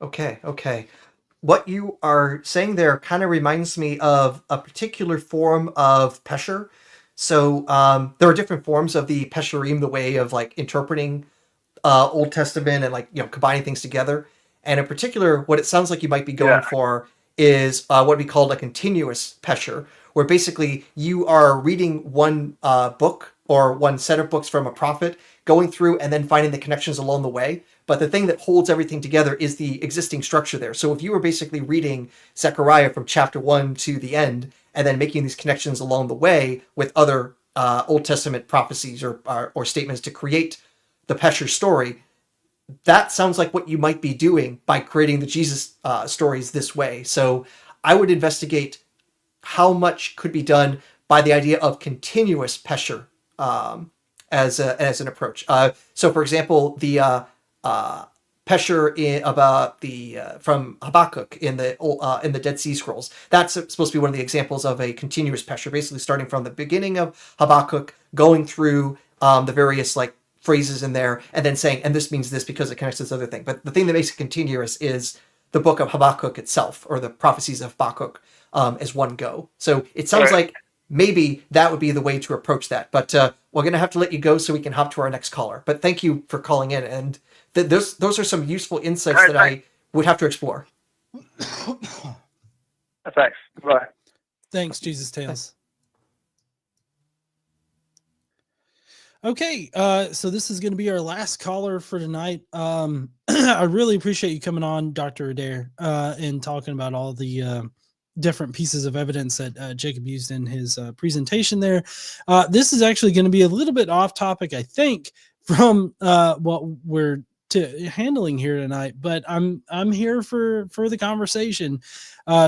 Okay. What you are saying there kind of reminds me of a particular form of Pesher. So there are different forms of the Pesherim, the way of like interpreting Old Testament and combining things together. And in particular, what it sounds like you might be going for is what we call a continuous Pesher, where basically you are reading one book or one set of books from a prophet, going through and then finding the connections along the way. But the thing that holds everything together is the existing structure there. So if you were basically reading Zechariah from chapter 1 to the end, and then making these connections along the way with other Old Testament prophecies or statements to create the Pesher story, that sounds like what you might be doing by creating the Jesus stories this way. So I would investigate how much could be done by the idea of continuous Pesher as an approach. So, for example, the Pesher about the from Habakkuk in the Dead Sea Scrolls. That's supposed to be one of the examples of a continuous Pesher, basically starting from the beginning of Habakkuk, going through the various like phrases in there, and then saying, and this means this because it connects to this other thing. But the thing that makes it continuous is the book of Habakkuk itself, or the prophecies of Habakkuk as one go. So it sounds like maybe that would be the way to approach that. But we're going to have to let you go so we can hop to our next caller. But thank you for calling in. And those are some useful insights that I would have to explore. Thanks. Bye. Thanks, Jesus Tales. Okay, so this is going to be our last caller for tonight. I really appreciate you coming on, Dr. Adair, and talking about all the different pieces of evidence that Jacob used in his presentation there. This is actually going to be a little bit off topic, I think, from what we're handling here tonight, but I'm here for the conversation.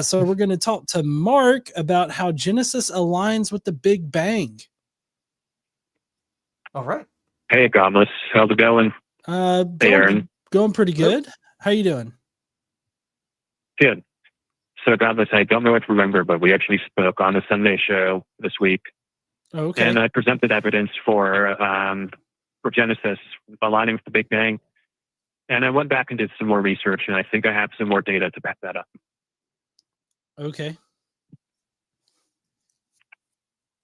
So we're going to talk to Mark about how Genesis aligns with the Big Bang. All right. Hey, Godless. How's it going? Hey, Aaron. Going pretty good. How you doing? Good. So, Godless, I don't know if you remember, but we actually spoke on the Sunday show this week. Okay. And I presented evidence for Genesis aligning with the Big Bang. And I went back and did some more research, and I think I have some more data to back that up. Okay.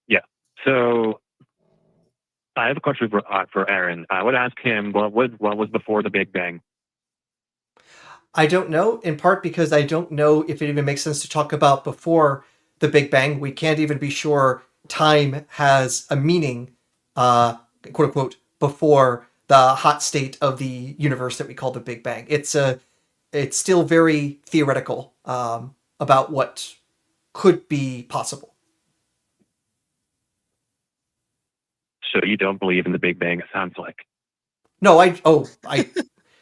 Yeah. So I have a question for Aaron. I would ask him, what was before the Big Bang? I don't know, in part because I don't know if it even makes sense to talk about before the Big Bang. We can't even be sure time has a meaning, quote unquote, before the hot state of the universe that we call the Big Bang. It's still very theoretical about what could be possible. So you don't believe in the Big Bang, it sounds like. No,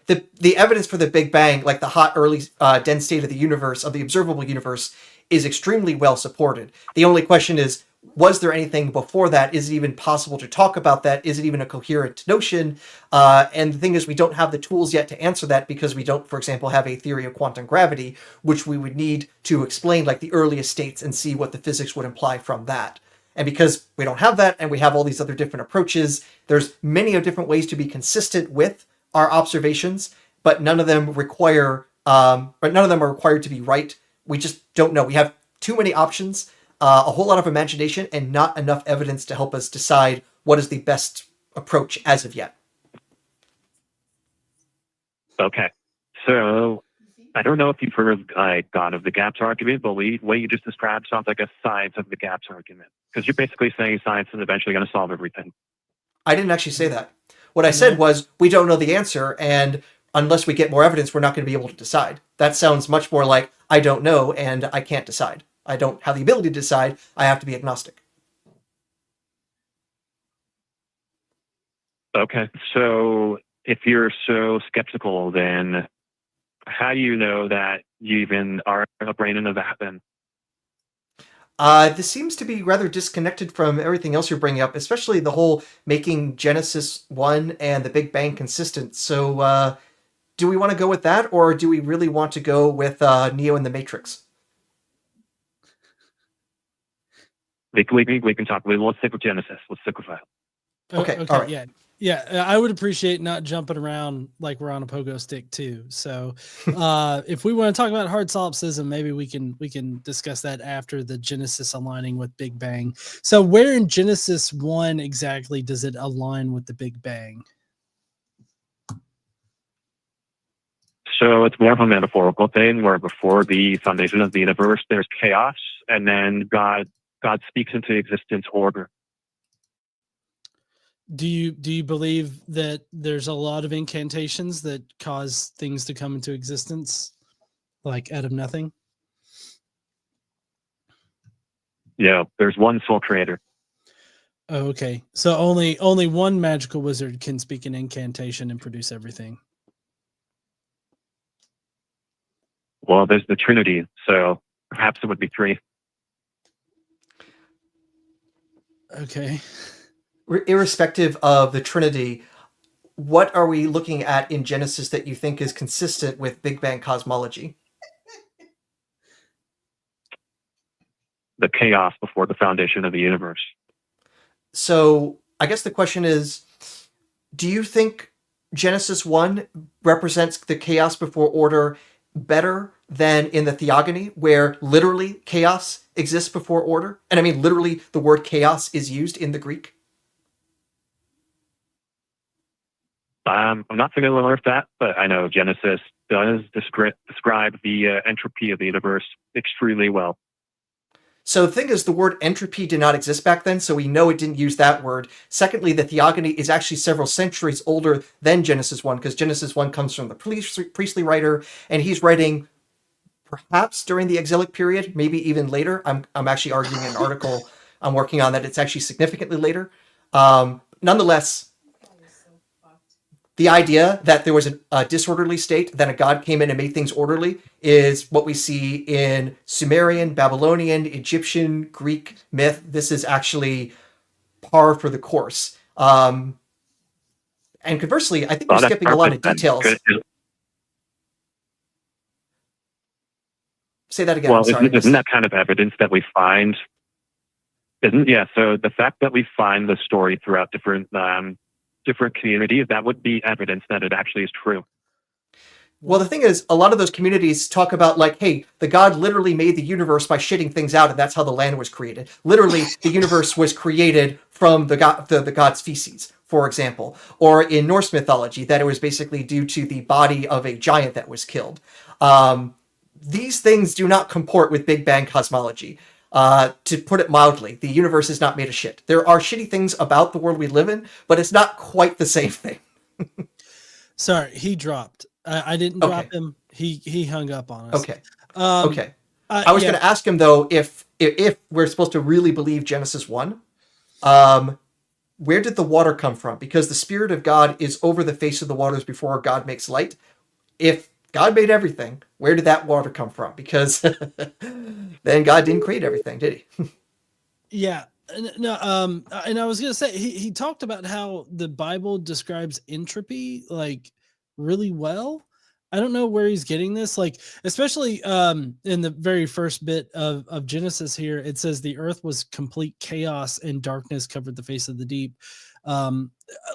the evidence for the Big Bang, like the hot early dense state of the universe, of the observable universe, is extremely well supported. The only question is, was there anything before that? Is it even possible to talk about that? Is it even a coherent notion? And the thing is, we don't have the tools yet to answer that because we don't, for example, have a theory of quantum gravity, which we would need to explain like the earliest states and see what the physics would imply from that. And because we don't have that, and we have all these other different approaches, there's many different ways to be consistent with our observations, but none of them are required to be right. We just don't know. We have too many options, a whole lot of imagination, and not enough evidence to help us decide what is the best approach as of yet. Okay. So I don't know if you've heard of God of the gaps argument, but the way you just described sounds like a science of the gaps argument. Because you're basically saying science is eventually going to solve everything. I didn't actually say that. What I said was, we don't know the answer, and unless we get more evidence, we're not going to be able to decide. That sounds much more like, I don't know, and I can't decide. I don't have the ability to decide. I have to be agnostic. Okay. So if you're so skeptical, then how do you know that you even are a brain in a vat then? This seems to be rather disconnected from everything else you're bringing up, especially the whole making Genesis 1 and the Big Bang consistent. So do we want to go with that, or do we really want to go with Neo and the Matrix? We can talk. Let's stick with Genesis. Let's stick with that. Okay, Okay. all right. Yeah. I would appreciate not jumping around like we're on a pogo stick too. So, if we want to talk about hard solipsism, maybe we can discuss that after the Genesis aligning with Big Bang. So, where in Genesis 1 exactly does it align with the Big Bang? So it's more of a metaphorical thing where before the foundation of the universe, there's chaos, and then God speaks into existence order. Do you believe that there's a lot of incantations that cause things to come into existence, like out of nothing? Yeah, there's one sole creator. Oh, okay. So only one magical wizard can speak an incantation and produce everything. Well, there's the Trinity, so perhaps it would be three. Okay. Irrespective of the Trinity, what are we looking at in Genesis that you think is consistent with Big Bang cosmology? The chaos before the foundation of the universe. So I guess the question is, do you think Genesis 1 represents the chaos before order better than in the Theogony, where literally chaos exists before order? And I mean, literally, the word chaos is used in the Greek. I'm not familiar with that, but I know Genesis does describe the entropy of the universe extremely well. So the thing is, the word entropy did not exist back then, so we know it didn't use that word. Secondly, the Theogony is actually several centuries older than Genesis 1, because Genesis 1 comes from the priestly writer, and he's writing perhaps during the exilic period, maybe even later. I'm actually arguing in an article I'm working on that it's actually significantly later. Nonetheless, the idea that there was a disorderly state, then a god came in and made things orderly, is what we see in Sumerian, Babylonian, Egyptian, Greek myth. This is actually par for the course. And conversely, I think we're skipping a lot of details. Say that again. Well, sorry. isn't that kind of evidence that we find? So the fact that we find the story throughout different communities, that would be evidence that it actually is true. Well, the thing is, a lot of those communities talk about like, hey, the god literally made the universe by shitting things out, and that's how the land was created. Literally, the universe was created from the god's feces, for example. Or in Norse mythology, that it was basically due to the body of a giant that was killed. These things do not comport with Big Bang cosmology. To put it mildly, the universe is not made of shit. There are shitty things about the world we live in, but it's not quite the same thing. Sorry, he dropped. I didn't drop him. He hung up on us. Okay. Okay. I was going to ask him though, if we're supposed to really believe Genesis 1, where did the water come from? Because the Spirit of God is over the face of the waters before God makes light. If God made everything, where did that water come from? Because then God didn't create everything, did he? Yeah. No, and I was going to say, he talked about how the Bible describes entropy like really well. I don't know where he's getting this, like, especially in the very first bit of Genesis here, it says the earth was complete chaos and darkness covered the face of the deep.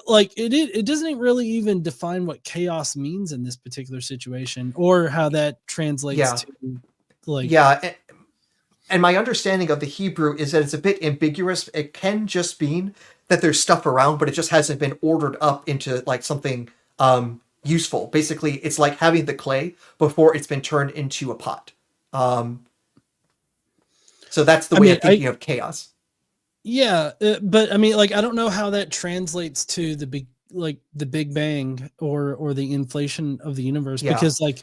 Like it doesn't really even define what chaos means in this particular situation or how that translates to like. Yeah. And my understanding of the Hebrew is that it's a bit ambiguous. It can just mean that there's stuff around, but it just hasn't been ordered up into like something useful. Basically, it's like having the clay before it's been turned into a pot. So that's the way of thinking of chaos. Yeah, but I mean, like, I don't know how that translates to the Big Bang or the inflation of the universe, because like,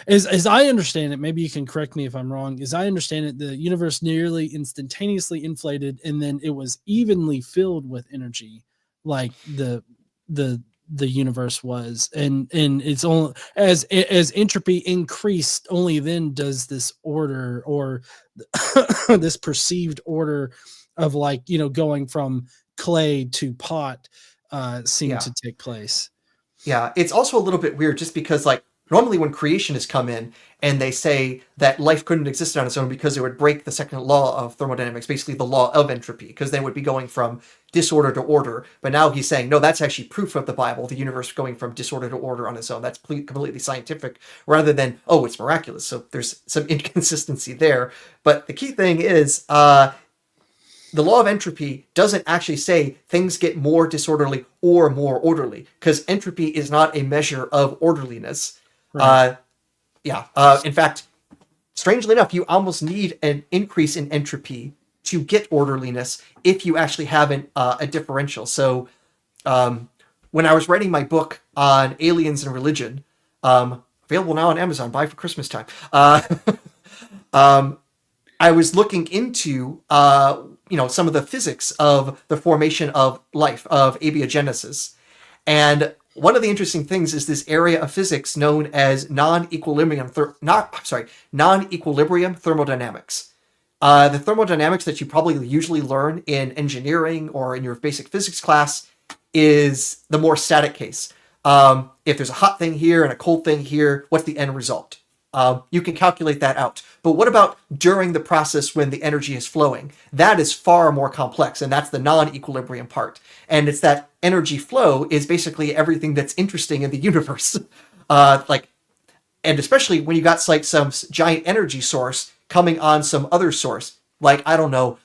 as I understand it, maybe you can correct me if I'm wrong, as I understand it, the universe nearly instantaneously inflated and then it was evenly filled with energy, like the universe was, and it's only as entropy increased, only then does this order or this perceived order of like, going from clay to pot seem to take place. Yeah, it's also a little bit weird just because like normally when creation has come in and they say that life couldn't exist on its own because it would break the second law of thermodynamics, basically the law of entropy, because they would be going from disorder to order. But now he's saying, no, that's actually proof of the Bible, the universe going from disorder to order on its own. That's completely scientific rather than, oh, it's miraculous. So there's some inconsistency there. But the key thing is, the law of entropy doesn't actually say things get more disorderly or more orderly, because entropy is not a measure of orderliness. Right. In fact, strangely enough, you almost need an increase in entropy to get orderliness if you actually have a differential. So when I was writing my book on aliens and religion, available now on Amazon, buy for Christmas time, I was looking into some of the physics of the formation of life, of abiogenesis. And one of the interesting things is this area of physics known as non-equilibrium thermodynamics. The thermodynamics that you probably usually learn in engineering or in your basic physics class is the more static case. If there's a hot thing here and a cold thing here, what's the end result? You can calculate that out. But what about during the process when the energy is flowing? That is far more complex, and that's the non-equilibrium part. And it's that energy flow is basically everything that's interesting in the universe. And especially when you got like some giant energy source coming on some other source, like, I don't know,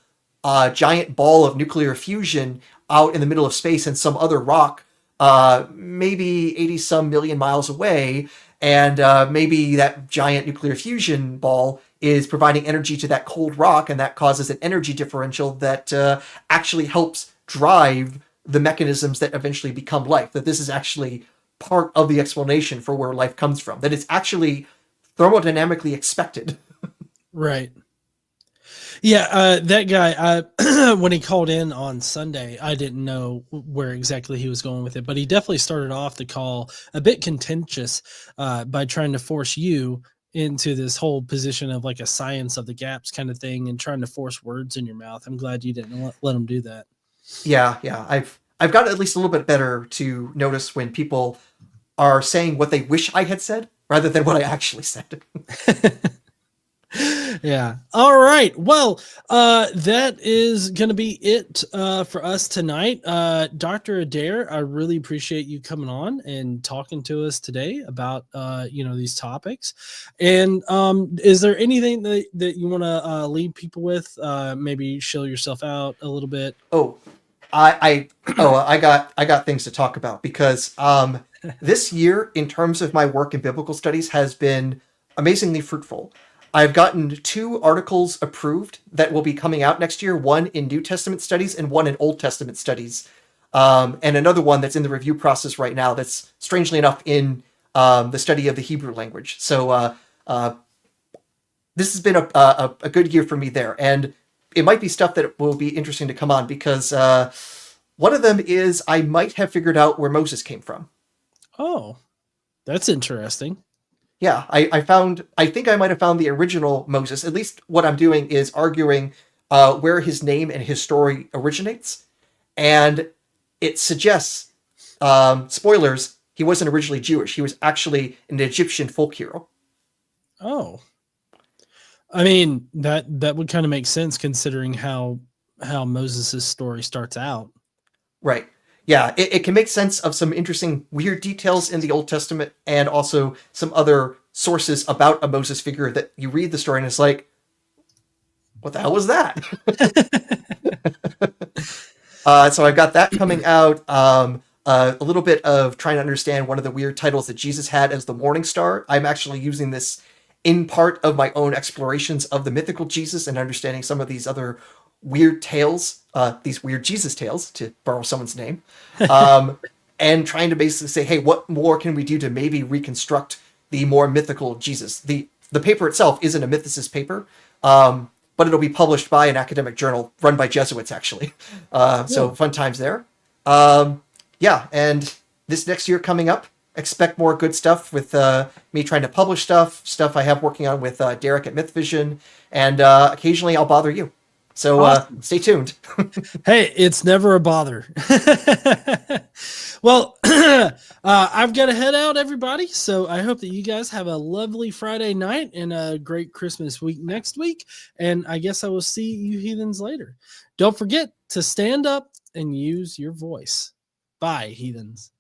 a giant ball of nuclear fusion out in the middle of space and some other rock, maybe 80 some million miles away. And maybe that giant nuclear fusion ball is providing energy to that cold rock, and that causes an energy differential that actually helps drive the mechanisms that eventually become life. That this is actually part of the explanation for where life comes from. That it's actually thermodynamically expected. Right. Yeah, that guy, when he called in on Sunday, I didn't know where exactly he was going with it, but he definitely started off the call a bit contentious by trying to force you into this whole position of like a science of the gaps kind of thing and trying to force words in your mouth. I'm glad you didn't let him do that. Yeah. I've got at least a little bit better to notice when people are saying what they wish I had said rather than what I actually said. Yeah. All right. Well, that is going to be it for us tonight. Dr. Adair, I really appreciate you coming on and talking to us today about, these topics. And is there anything that you want to leave people with? Maybe show yourself out a little bit. Oh, I got things to talk about because this year, in terms of my work in biblical studies, has been amazingly fruitful. I've gotten 2 articles approved that will be coming out next year, one in New Testament studies and one in Old Testament studies, and another one that's in the review process right now that's, strangely enough, in the study of the Hebrew language. So this has been a good year for me there, and it might be stuff that will be interesting to come on because one of them is I might have figured out where Moses came from. Oh, that's interesting. Yeah, I think I might have found the original Moses. At least what I'm doing is arguing where his name and his story originates. And it suggests, spoilers, he wasn't originally Jewish. He was actually an Egyptian folk hero. Oh. I mean, that would kind of make sense considering how Moses' story starts out. Right. Yeah, it can make sense of some interesting, weird details in the Old Testament and also some other sources about a Moses figure that you read the story and it's like, what the hell was that? So I've got that coming out. A little bit of trying to understand one of the weird titles that Jesus had as the Morning Star. I'm actually using this in part of my own explorations of the mythical Jesus and understanding some of these other weird tales, these weird Jesus tales, to borrow someone's name, and trying to basically say, hey, what more can we do to maybe reconstruct the more mythical Jesus? The paper itself isn't a mythicist paper, but it'll be published by an academic journal run by Jesuits, actually. So fun times there. Yeah, and this next year coming up, expect more good stuff with me trying to publish stuff I have working on with Derek at MythVision, and occasionally I'll bother you. So Awesome. Stay tuned. Hey, it's never a bother. Well, I've got to head out, everybody. So I hope that you guys have a lovely Friday night and a great Christmas week next week. And I guess I will see you heathens later. Don't forget to stand up and use your voice. Bye, heathens.